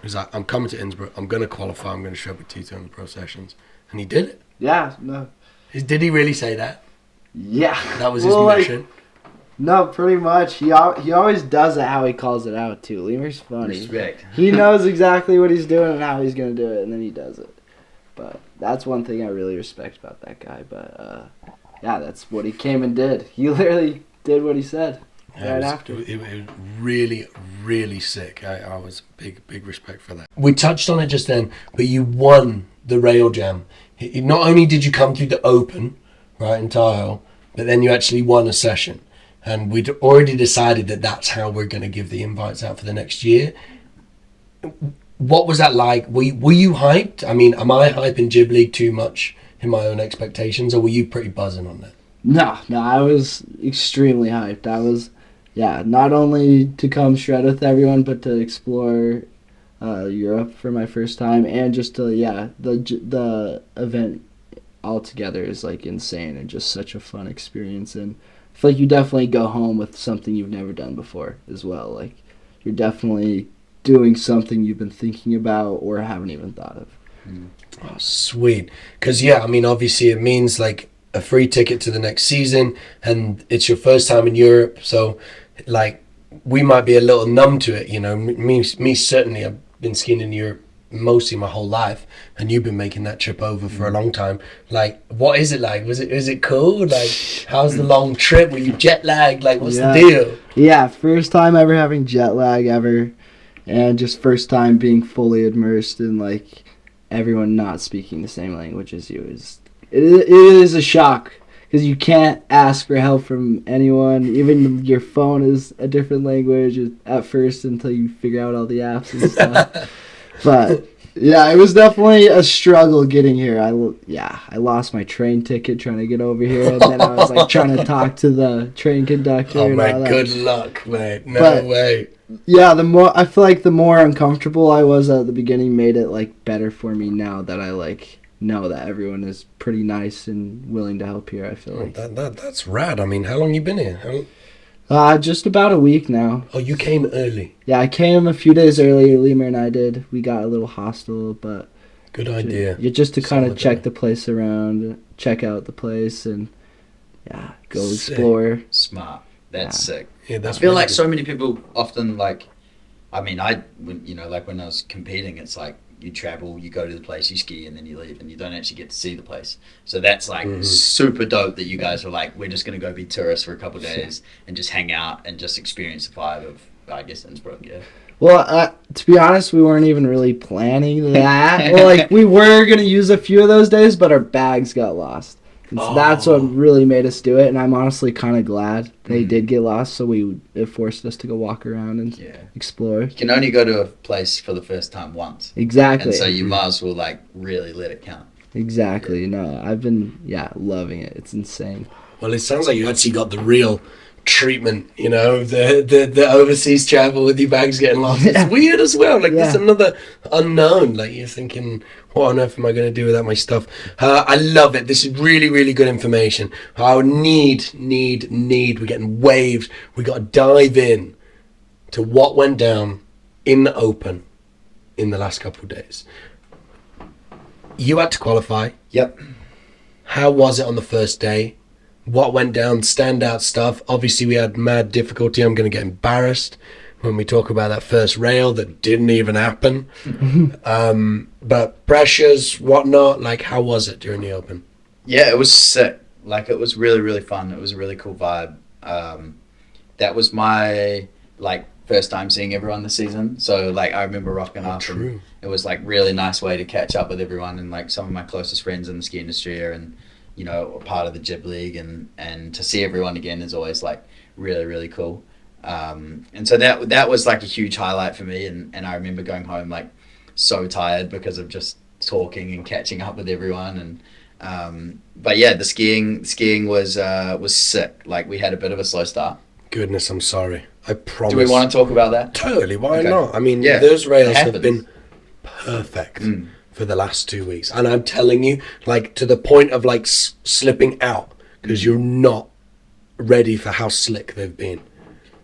Speaker 1: he's like, I'm coming to Innsbruck. I'm gonna qualify. I'm gonna show up with Tito in the pro sessions, and he did it.
Speaker 3: Yeah, no.
Speaker 1: Did he really say that?
Speaker 3: Yeah.
Speaker 1: That was his mission.
Speaker 3: No, pretty much. He always does it how he calls it out, too. Lemur's funny.
Speaker 2: Respect.
Speaker 3: He knows exactly what he's doing and how he's going to do it, and then he does it. But that's one thing I really respect about that guy. But, that's what he came and did. He literally did what he said after.
Speaker 1: It was really, really sick. I was big respect for that. We touched on it just then, but you won the Rail Jam. Not only did you come through the Open, right, in Tahoe, but then you actually won a session. And we'd already decided that that's how we're going to give the invites out for the next year. What was that like? Were you hyped? I mean, am I hyping Jib League too much in my own expectations, or were you pretty buzzing on that?
Speaker 3: No, I was extremely hyped. I was, not only to come shred with everyone, but to explore Europe for my first time, and just to, the event altogether is like insane and just such a fun experience. And I feel like you definitely go home with something you've never done before as well. Like, you're definitely doing something you've been thinking about or haven't even thought of.
Speaker 1: Oh, sweet. Because, obviously it means, like, a free ticket to the next season, and it's your first time in Europe, so, like, we might be a little numb to it, Me certainly, I've been skiing in Europe mostly my whole life, and you've been making that trip over for a long time. Like, what is it like? Is it cool? Like, how's the long trip? Were you jet lagged? Like, what's the deal?
Speaker 3: Yeah, first time ever having jet lag ever, and just first time being fully immersed in like everyone not speaking the same language as you. It is a shock because you can't ask for help from anyone. Even your phone is a different language at first until you figure out all the apps and stuff. But yeah, it was definitely a struggle getting here. I lost my train ticket trying to get over here, and then I was like trying to talk to the train conductor.
Speaker 1: Oh
Speaker 3: and
Speaker 1: man,
Speaker 3: all that.
Speaker 1: good luck, mate. No way.
Speaker 3: Yeah, I feel like the more uncomfortable I was at the beginning made it like better for me now that I like know that everyone is pretty nice and willing to help here. I feel like
Speaker 1: that's rad. I mean, how long you been here?
Speaker 3: Just about a week now.
Speaker 1: Oh, you came early.
Speaker 3: Yeah, I came a few days earlier. Lemur and I did. We got a little hostel, but
Speaker 1: good idea.
Speaker 3: Just to kind of check the place around, check out the place, and go explore.
Speaker 2: Smart. That's sick.
Speaker 1: Yeah, that's
Speaker 2: I feel
Speaker 1: really
Speaker 2: like
Speaker 1: good.
Speaker 2: so many people often like. I mean, when I was competing, it's like you travel, you go to the place, you ski, and then you leave, and you don't actually get to see the place. So that's like super dope that you guys were like, we're just gonna go be tourists for a couple of days and just hang out and just experience the vibe of, I guess, Insbruck. Yeah.
Speaker 3: Well, to be honest, we weren't even really planning that. Well, like we were gonna use a few of those days, but our bags got lost. And so that's what really made us do it, and I'm honestly kind of glad they did get lost, so it forced us to go walk around and explore.
Speaker 2: You can only go to a place for the first time once.
Speaker 3: Exactly.
Speaker 2: And so you might as well like really let it count.
Speaker 3: Exactly. Yeah. No, I've been loving it. It's insane.
Speaker 1: Well, it sounds like you actually got the real treatment, the overseas travel with your bags getting lost. It's weird as well. Like there's another unknown. Like you're thinking, what on earth am I going to do without my stuff? I love it. This is really, really good information. I would need. We're getting waves. We got to dive in to what went down in the Open in the last couple of days. You had to qualify.
Speaker 2: Yep.
Speaker 1: How was it on the first day? What went down? Standout stuff. Obviously, we had mad difficulty. I'm going to get embarrassed when we talk about that first rail that didn't even happen. But pressures, whatnot, like how was it during the Open?
Speaker 2: Yeah, it was sick. Like it was really, really fun. It was a really cool vibe. That was my like first time seeing everyone this season. So like I remember rocking up.
Speaker 1: True.
Speaker 2: And it was like really nice way to catch up with everyone and like some of my closest friends in the ski industry and a part of the Jib League and to see everyone again is always like really, really cool. And so that was like a huge highlight for me. And I remember going home like so tired because of just talking and catching up with everyone. And but yeah, the skiing was sick. Like we had a bit of a slow start.
Speaker 1: Goodness, I'm sorry. I promise.
Speaker 2: Do we want to talk about that?
Speaker 1: Totally. Why
Speaker 2: Okay.
Speaker 1: not? I mean,
Speaker 2: Yeah,
Speaker 1: those rails
Speaker 2: it
Speaker 1: have
Speaker 2: happens.
Speaker 1: been perfect for the last 2 weeks. And I'm telling you, like to the point of like slipping out because you're not ready for how slick they've been.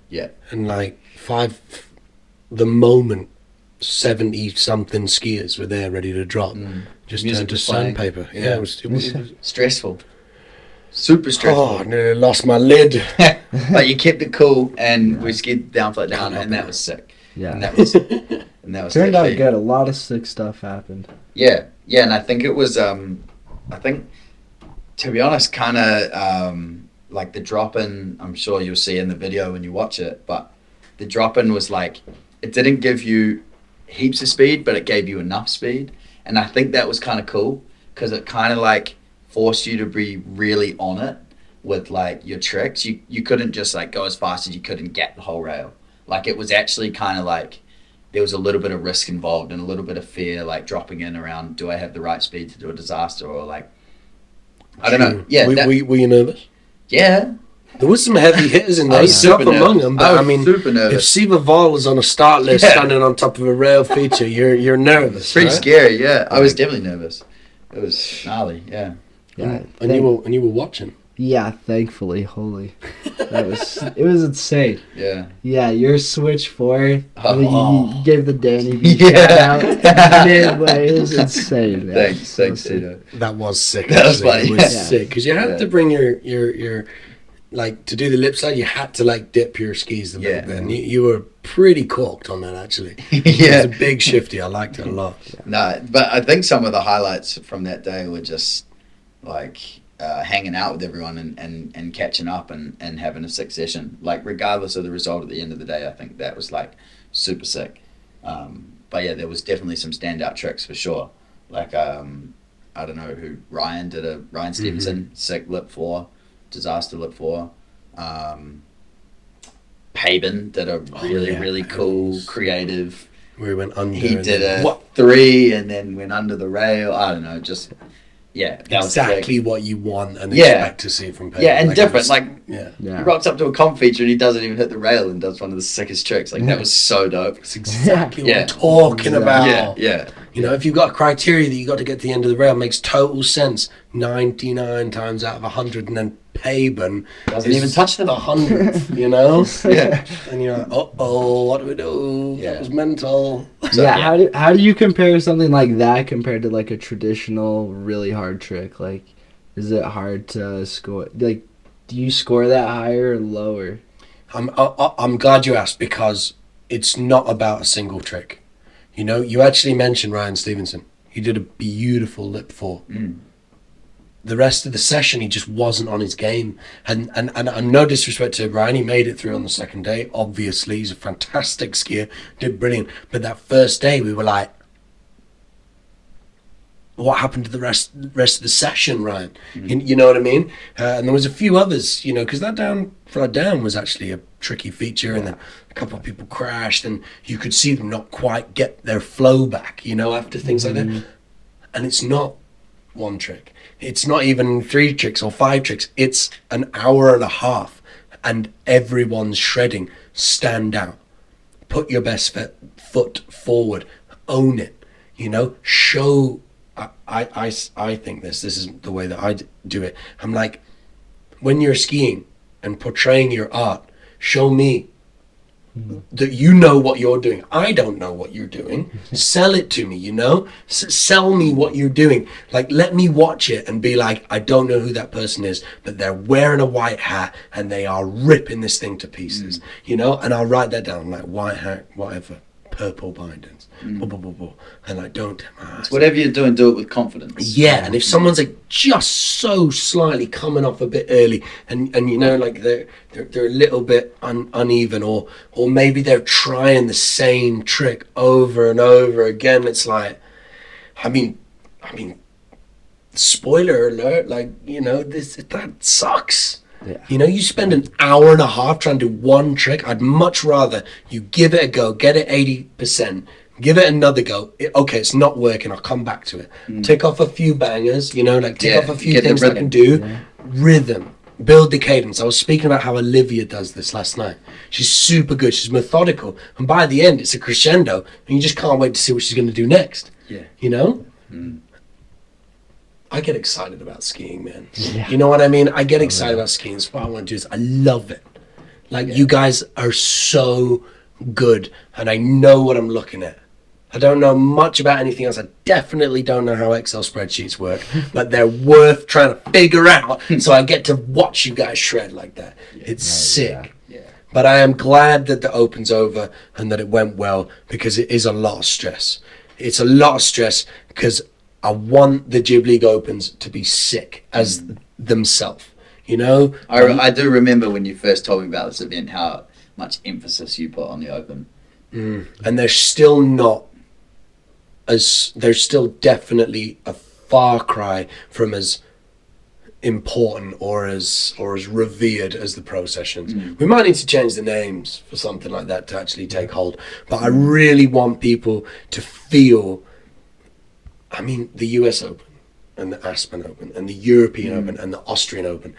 Speaker 2: Yeah.
Speaker 1: And like the moment 70-something skiers were there ready to drop, just
Speaker 2: Music
Speaker 1: turned to
Speaker 2: was playing.
Speaker 1: sandpaper.
Speaker 2: Yeah.
Speaker 1: Yeah, it was
Speaker 2: Stressful. Super stressful.
Speaker 1: oh, I nearly lost my lid.
Speaker 2: But you kept it cool and we skied down, flat down, and that was sick.
Speaker 3: Yeah.
Speaker 2: And that was
Speaker 3: Turned
Speaker 2: sick.
Speaker 3: out good. A lot of sick stuff happened.
Speaker 2: Yeah, and I think it was, to be honest, kind of like the drop-in, I'm sure you'll see in the video when you watch it, but the drop-in was like, it didn't give you heaps of speed, but it gave you enough speed. And I think that was kind of cool because it kind of like forced you to be really on it with like your tricks. You couldn't just like go as fast as you could and get the whole rail. Like it was actually kind of like, there was a little bit of risk involved and a little bit of fear, like dropping in around, do I have the right speed to do a disaster or like, I don't know. Yeah.
Speaker 1: Were you nervous?
Speaker 2: Yeah.
Speaker 1: There was some heavy hitters in there.
Speaker 2: I was
Speaker 1: Yourself
Speaker 2: super
Speaker 1: among
Speaker 2: nervous.
Speaker 1: them, but I mean,
Speaker 2: super
Speaker 1: if
Speaker 2: nervous.
Speaker 1: Siva Vol is on a start list standing on top of a rail feature, you're nervous.
Speaker 2: Pretty
Speaker 1: right?
Speaker 2: scary, yeah. I was definitely nervous. It was gnarly, yeah.
Speaker 3: Yeah.
Speaker 1: And you were watching.
Speaker 3: Yeah, thankfully, holy. It was insane.
Speaker 2: Yeah.
Speaker 3: Yeah, your switch 4,
Speaker 2: Oh.
Speaker 3: you gave the Danny B
Speaker 2: Yeah.
Speaker 3: shout out midway. It was insane. Man.
Speaker 2: Thanks,
Speaker 3: So
Speaker 2: thanks,
Speaker 3: sick.
Speaker 2: Tito.
Speaker 1: That was sick.
Speaker 2: That was
Speaker 1: actually.
Speaker 2: funny.
Speaker 1: It was
Speaker 3: Yeah.
Speaker 1: sick because you had
Speaker 2: Yeah.
Speaker 1: to bring your like to do the lip slide, you had to like dip your skis a little
Speaker 4: Yeah.
Speaker 1: bit, and you were pretty corked on that actually.
Speaker 4: Yeah.
Speaker 1: It was a big shifty. I liked it a lot.
Speaker 4: No, but I think some of the highlights from that day were just like hanging out with everyone and catching up and having a sick session. Like regardless of the result at the end of the day, I think that was like super sick. But yeah, there was definitely some standout tricks for sure. Like I don't know who Ryan Stevenson, sick lip 4, disaster lip 4. Paben did a really cool, creative.
Speaker 1: We went under.
Speaker 4: He did a 3 and then went under the rail. I don't know, just that
Speaker 1: exactly
Speaker 4: was
Speaker 1: what you want and
Speaker 4: Yeah.
Speaker 1: expect to see from Paben.
Speaker 4: yeah, and
Speaker 1: Like,
Speaker 4: different.
Speaker 1: it was-
Speaker 4: Like
Speaker 1: yeah,
Speaker 4: he rocks up to a comp feature and he doesn't even hit the rail and does one of the sickest tricks. Like that was so dope.
Speaker 1: it's exactly
Speaker 4: Yeah.
Speaker 1: what I'm talking about.
Speaker 4: Yeah.
Speaker 1: You know, if you've got a criteria that you got to get to the end of the rail, it makes total sense. 99 times out of 100, and then Paben
Speaker 4: Doesn't
Speaker 1: is
Speaker 4: even touch the
Speaker 1: 100th, you know?
Speaker 4: Yeah.
Speaker 1: And you're like, uh-oh, what do we do?
Speaker 4: Yeah.
Speaker 1: That was mental.
Speaker 4: So,
Speaker 3: yeah, how do you compare something like that compared to like a traditional really hard trick? Like, is it hard to score? Like, do you score that higher or lower?
Speaker 1: I'm glad you asked, because it's not about a single trick. You know, you actually mentioned Ryan Stevenson. He did a beautiful lip 4. The rest of the session, he just wasn't on his game. And no disrespect to Ryan, he made it through on the second day. Obviously, he's a fantastic skier, did brilliant. But that first day, we were like, what happened to the rest of the session, Ryan? You know what I mean? And there was a few others, you know, because that flat down was actually a tricky feature, and then a couple of people crashed, and you could see them not quite get their flow back, you know, after things like that. And it's not one trick. It's not even 3 tricks or 5 tricks. It's an hour and a half, and everyone's shredding. Stand out. Put your best foot forward. Own it. You know, show. I think this is the way that I do it. I'm like, when you're skiing and portraying your art, show me that you know what you're doing. I don't know what you're doing. Sell it to me, you know? Sell me what you're doing. Like, let me watch it and be like, I don't know who that person is, but they're wearing a white hat and they are ripping this thing to pieces, you know? And I'll write that down, like white hat, whatever, purple bindings, blah, blah, blah, blah. And I don't.
Speaker 4: Whatever you're doing, do it with confidence.
Speaker 1: Yeah, and if someone's like just so slightly coming off a bit early, and you know, like they're a little bit uneven, or maybe they're trying the same trick over and over again, it's like, I mean, spoiler alert, like, you know, that sucks.
Speaker 3: Yeah.
Speaker 1: You know, you spend an hour and a half trying to do one trick. I'd much rather you give it a go, get it 80%, give it another go. Okay, it's not working. I'll come back to it. Tick off a few bangers, you know, like tick off a few things I can do. Yeah. Rhythm, build the cadence. I was speaking about how Olivia does this last night. She's super good. She's methodical. And by the end, it's a crescendo. And you just can't wait to see what she's going to do next.
Speaker 4: Yeah.
Speaker 1: You know? I get excited about skiing, man.
Speaker 3: Yeah.
Speaker 1: You know what I mean? I get excited about skiing. So what I want to do is I love it. Like, you guys are so good, and I know what I'm looking at. I don't know much about anything else. I definitely don't know how Excel spreadsheets work, but they're worth trying to figure out. So I get to watch you guys shred like that. It's sick.
Speaker 4: Yeah.
Speaker 1: But I am glad that the Open's over and that it went well, because it is a lot of stress. It's a lot of stress because I want the Jib League Opens to be sick as themselves, you know?
Speaker 4: I do remember when you first told me about this event, how much emphasis you put on the Open.
Speaker 1: And they're still not there's still definitely a far cry from as important or as revered as the pro sessions. We might need to change the names for something like that to actually take hold. But I really want people to feel, I mean, the US Open and the Aspen Open and the European Open and the Austrian Open,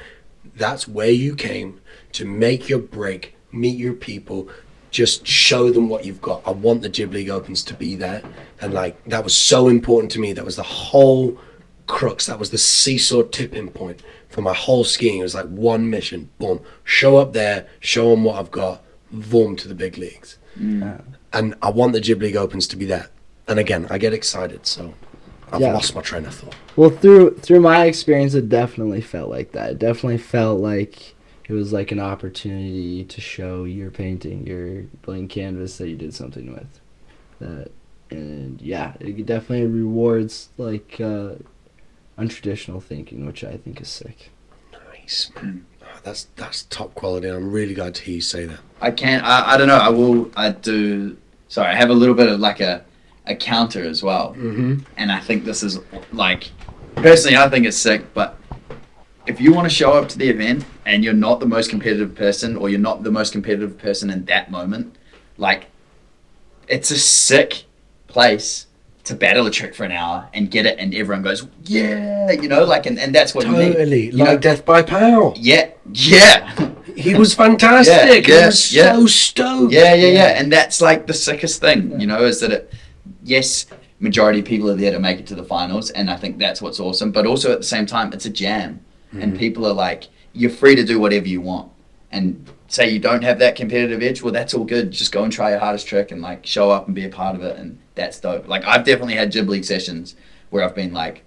Speaker 1: that's where you came to make your break, meet your people, just show them what you've got. I want the Jib League Opens to be there. And like, that was so important to me. That was the whole crux. That was the seesaw tipping point for my whole skiing. It was like one mission, boom, show up there, show them what I've got, boom, to the big leagues. And I want the Jib League Opens to be that. And again, I get excited, so I've lost my train of thought.
Speaker 3: Well, through my experience, it definitely felt like that. It definitely felt like it it was like an opportunity to show your painting, your blank canvas that you did something with. And yeah, it definitely rewards like untraditional thinking, which I think is sick.
Speaker 1: Nice, man. Oh, that's top quality. I'm really glad to hear you say that.
Speaker 4: I don't know. I have a little bit of like a counter as well.
Speaker 1: Mm-hmm.
Speaker 4: And I think this is like, personally, I think it's sick, but if you want to show up to the event and you're not the most competitive person, or you're not the most competitive person in that moment, like, it's a sick place to battle a trick for an hour and get it, and everyone goes, yeah, you know, like, and that's what you need.
Speaker 1: Totally,
Speaker 4: You
Speaker 1: like
Speaker 4: know?
Speaker 1: Death by Pow.
Speaker 4: Yeah.
Speaker 1: He was fantastic. He was so stoked.
Speaker 4: Yeah. And that's like the sickest thing, you know, is that yes, majority of people are there to make it to the finals, and I think that's what's awesome. But also at the same time, it's a jam, and people are like, you're free to do whatever you want. And say you don't have that competitive edge, well, that's all good. Just go and try your hardest trick and like show up and be a part of it, and that's dope. Like, I've definitely had Jib League sessions where I've been like,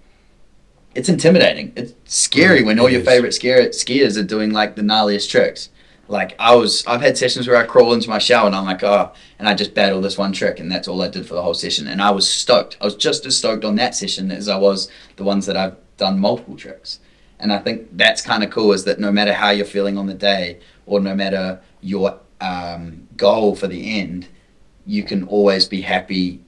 Speaker 4: it's intimidating. It's scary when all your favorite skiers are doing like the gnarliest tricks. Like, I've had sessions where I crawl into my shower and I'm like, and I just battle this one trick, and that's all I did for the whole session. And I was stoked. I was just as stoked on that session as I was the ones that I've done multiple tricks. And I think that's kind of cool, is that no matter how you're feeling on the day, or no matter your goal for the end, you can always be happy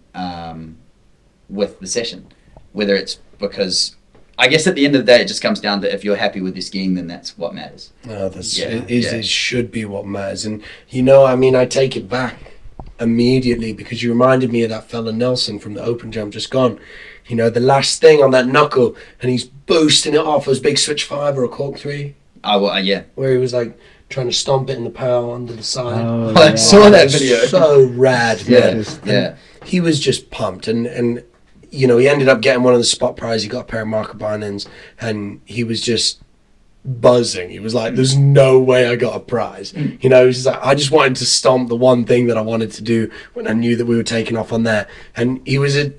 Speaker 4: with the session. Whether it's because, I guess at the end of the day, it just comes down to, if you're happy with your skiing, then that's what matters.
Speaker 1: It should be what matters. And, you know, I mean, I take it back immediately, because you reminded me of that fella Nelson from the Open Jam just gone. You know, the last thing on that knuckle, and he's boosting it off as big switch 5 or a cork 3.
Speaker 4: Oh, well, yeah.
Speaker 1: Where he was like trying to stomp it in the pow under the side.
Speaker 3: Oh,
Speaker 4: I saw that video.
Speaker 1: So rad, man.
Speaker 4: Yeah.
Speaker 1: He was just pumped, and you know, he ended up getting one of the spot prize. He got a pair of marker bindings, and he was just buzzing. He was like, there's no way I got a prize. You know, he was just like, I just wanted to stomp the one thing that I wanted to do when I knew that we were taking off on that. And he was a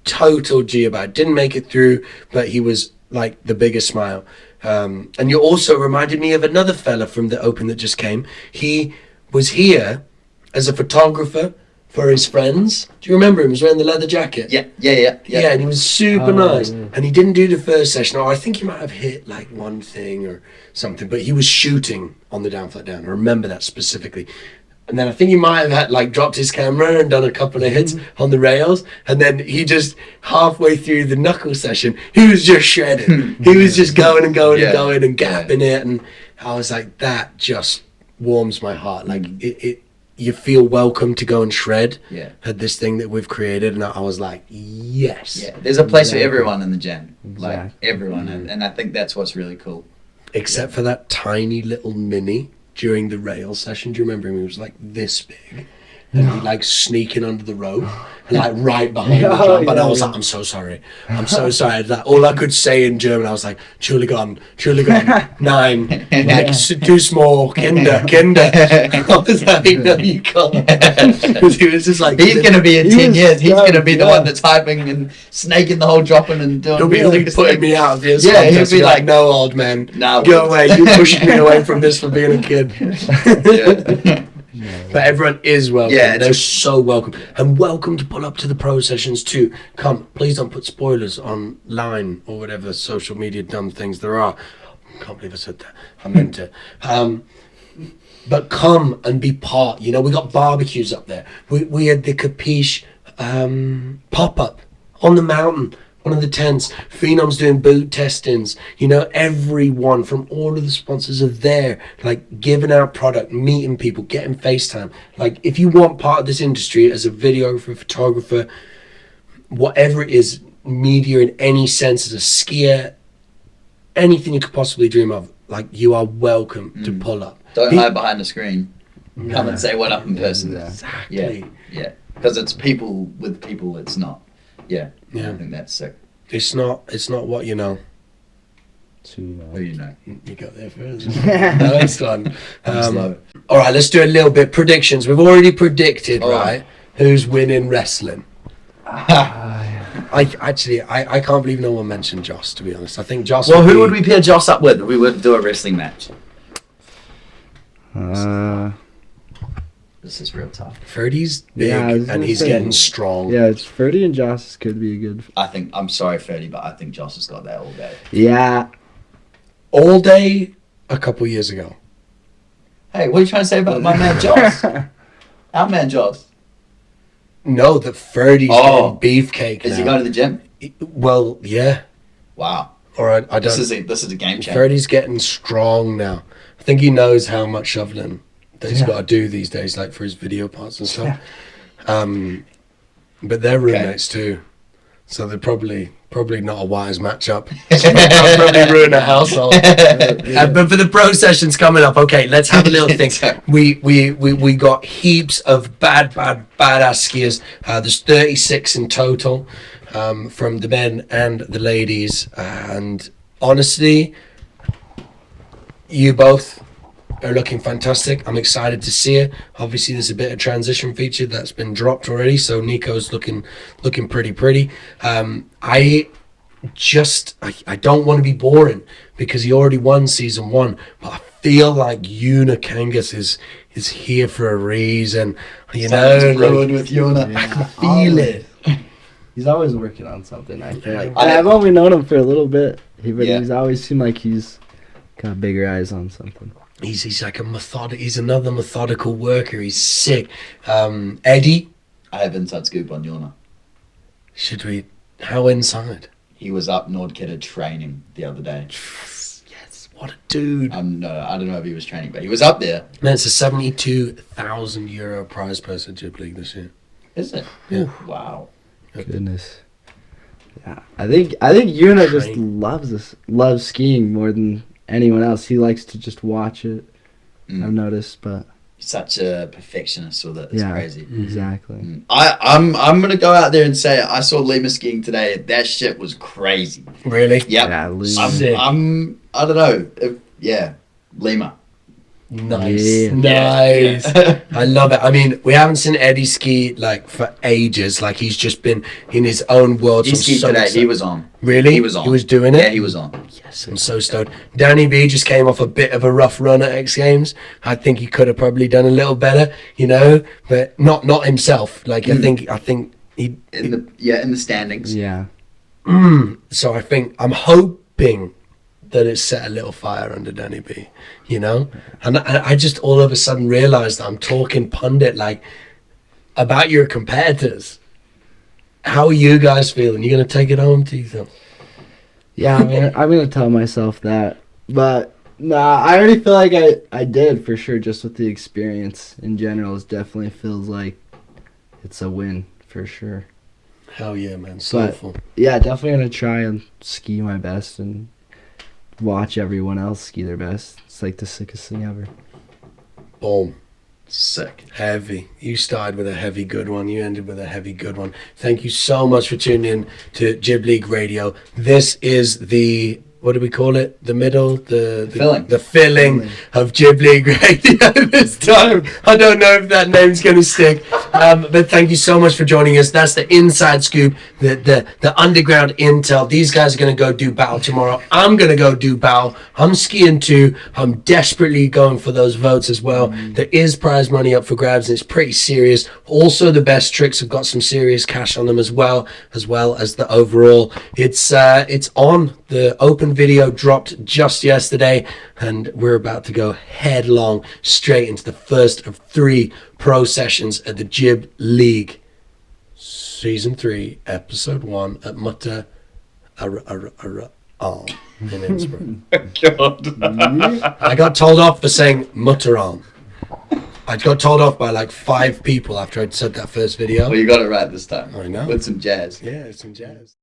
Speaker 1: total G about it. Didn't make it through, but he was like the biggest smile. And you also reminded me of another fella from the Open that just came. He was here as a photographer for his friends. Do you remember him? He was wearing the leather jacket.
Speaker 4: Yeah.
Speaker 1: Yeah, and he was super nice. Yeah. And he didn't do the first session, or I think he might have hit like one thing or something, but he was shooting on the down flat down. I remember that specifically. And then I think he might have had like dropped his camera and done a couple of hits on the rails. And then he just halfway through the knuckle session, he was just shredding. He was just going and going and going and gapping it. And I was like, that just warms my heart. Like you feel welcome to go and shred at this thing that we've created. And I was like, yes.
Speaker 4: Yeah, there's a place for everyone in the gym. Like everyone. And I think that's what's really cool.
Speaker 1: Except for that tiny little mini during the rail session. Do you remember him? He was like this big, and he like sneaking under the rope, and like right behind the jump. And I was like, I'm so sorry. Like, all I could say in German, I was like, Entschuldigung, nein, like too small, Kinder. I was like, no, you can't. Because he was just like,
Speaker 4: he's gonna be in 10 years. He's gonna be the one that's hyping and snaking the whole dropping and doing.
Speaker 1: He'll be like putting me out of this.
Speaker 4: Yeah, he'll be like,
Speaker 1: no, old man,
Speaker 4: no,
Speaker 1: go away. You pushed me away from this for being a kid. But everyone is welcome. Yeah, they're so welcome. And welcome to pull up to the pro sessions too. Come, please don't put spoilers online or whatever social media dumb things there are. I can't believe I said that. I meant to. But come and be part. You know, we got barbecues up there. We had the Capiche pop-up on the mountain. One of the tents, Phenom's doing boot testings. You know, everyone from all of the sponsors are there, like giving out product, meeting people, getting FaceTime. Like, if you want part of this industry as a videographer, photographer, whatever it is, media in any sense, as a skier, anything you could possibly dream of, like, you are welcome to pull up.
Speaker 4: Don't hide behind the screen. Come and say what up in person.
Speaker 1: Exactly.
Speaker 4: Yeah. Because it's people with people. It's not. Yeah. I think that's sick.
Speaker 1: It's not what you know.
Speaker 4: Who you know.
Speaker 1: You got there first. Nice one. All right, let's do a little bit predictions. We've already predicted, right? Who's winning wrestling? I can't believe no one mentioned Joss, to be honest. I think Joss.
Speaker 4: Well, who would we pair Joss up with? We would do a wrestling match. This is real tough.
Speaker 1: Ferdy's big
Speaker 3: Yeah, I was
Speaker 1: and
Speaker 3: gonna
Speaker 1: he's
Speaker 3: say-
Speaker 1: getting strong.
Speaker 3: Yeah, it's Ferdy and Joss could be a good.
Speaker 4: I'm sorry, Ferdy, but I think Joss has got that all day.
Speaker 3: Yeah,
Speaker 1: All day a couple years ago.
Speaker 4: Hey, what are you trying to say about my man Joss? Our man Joss.
Speaker 1: No, that Ferdy's
Speaker 4: Oh.
Speaker 1: getting beefcake
Speaker 4: Is
Speaker 1: now.
Speaker 4: he going to the gym?
Speaker 1: Well, yeah.
Speaker 4: Wow.
Speaker 1: All right, I
Speaker 4: This
Speaker 1: don't.
Speaker 4: is a game changer.
Speaker 1: Ferdy's getting strong now. I think he knows how much shoveling that he's
Speaker 3: Yeah.
Speaker 1: got to do these days, like for his video parts and stuff. But they're roommates too, so they're probably not a wise matchup. I'll probably ruin a household. But for the pro sessions coming up, okay, let's have a little think. We got heaps of badass skiers. There's 36 in total, from the men and the ladies. And honestly, you both are looking fantastic. I'm excited to see it. Obviously, there's a bit of transition feature that's been dropped already, so Nico's looking pretty. I don't want to be boring because he already won season 1, but I feel like Yuna Kangas is here for a reason. You know,
Speaker 4: Something's brewing
Speaker 1: like,
Speaker 4: with Yuna.
Speaker 1: I can feel it.
Speaker 3: he's always working on something. I feel like.
Speaker 4: I-
Speaker 3: I've only known him for a little bit, but
Speaker 4: Yeah.
Speaker 3: he's always seemed like he's got bigger eyes on something.
Speaker 1: He's like he's another methodical worker. He's sick. Eddie,
Speaker 4: I have inside scoop on Yuna.
Speaker 1: how inside?
Speaker 4: He was up Nordkette training the other day.
Speaker 1: Yes, what a dude.
Speaker 4: No, I don't know if he was training, but he was up there.
Speaker 1: Man, it's a €72,000 prize purse at Jib League this year.
Speaker 4: Is it?
Speaker 1: Yeah.
Speaker 4: Wow.
Speaker 3: Goodness. Yeah, I think Yuna just
Speaker 1: Train.
Speaker 3: loves skiing more than anyone else. He likes to just watch it.
Speaker 4: Mm.
Speaker 3: I've noticed, but
Speaker 4: He's such a perfectionist with it. It's
Speaker 3: yeah,
Speaker 4: crazy.
Speaker 3: exactly.
Speaker 4: Mm. I'm gonna go out there and say I saw Lima skiing today. That shit was crazy.
Speaker 1: Really?
Speaker 4: Yep.
Speaker 3: Yeah, Lima.
Speaker 1: Sick.
Speaker 4: I don't know. Lima.
Speaker 1: Nice.
Speaker 3: Yeah.
Speaker 1: Nice.
Speaker 4: Yeah.
Speaker 1: I love it. I mean, we haven't seen Eddie ski like for ages. Like he's just been in his own world.
Speaker 4: He
Speaker 1: So I'm
Speaker 4: skied
Speaker 1: so
Speaker 4: today.
Speaker 1: excited.
Speaker 4: He was on.
Speaker 1: Really?
Speaker 4: He was on.
Speaker 1: He was doing it?
Speaker 4: Yeah, he was on.
Speaker 1: Yes, I'm so stoked. Danny B just came off a bit of a rough run at X Games. I think he could have probably done a little better, but not himself. Like I think he.
Speaker 4: In the standings.
Speaker 3: Yeah.
Speaker 1: So I'm hoping that it set a little fire under Danny B. And I just all of a sudden realized that I'm talking pundit like about your competitors. How are you guys feeling? You gonna take it home, Tito?
Speaker 3: Yeah, I'm gonna tell myself that, but nah, I already feel like I did for sure. Just with the experience in general, it definitely feels like it's a win for sure.
Speaker 1: Hell yeah, man!
Speaker 3: But-
Speaker 1: Soulful.
Speaker 3: Yeah, definitely gonna try and ski my best and watch everyone else ski their best. It's like the sickest thing ever.
Speaker 1: Boom.
Speaker 4: Sick.
Speaker 1: Heavy. You started with a heavy good one. You ended with a heavy good one. Thank you so much for tuning in to Jib League Radio. This is the, what do we call it? The middle? The
Speaker 4: Filling.
Speaker 1: The filling of Jib League Radio this time. I don't know if that name's going to stick. But thank you so much for joining us. That's the inside scoop, the underground intel. These guys are going to go do battle tomorrow. I'm going to go do battle. I'm skiing too. I'm desperately going for those votes as well. There is prize money up for grabs, and it's pretty serious. Also, the best tricks have got some serious cash on them as well as the overall. It's on. The open video dropped just yesterday, and we're about to go headlong straight into the first of 3 pro sessions at the Jib League Season 3, Episode 1 at Mutter in Insbruck.
Speaker 4: God.
Speaker 1: I got told off for saying Mutterarm. I got told off by like 5 people after I'd said that first video.
Speaker 4: Well, you got it right this time.
Speaker 1: I know.
Speaker 4: With some jazz.
Speaker 1: Yeah, some jazz.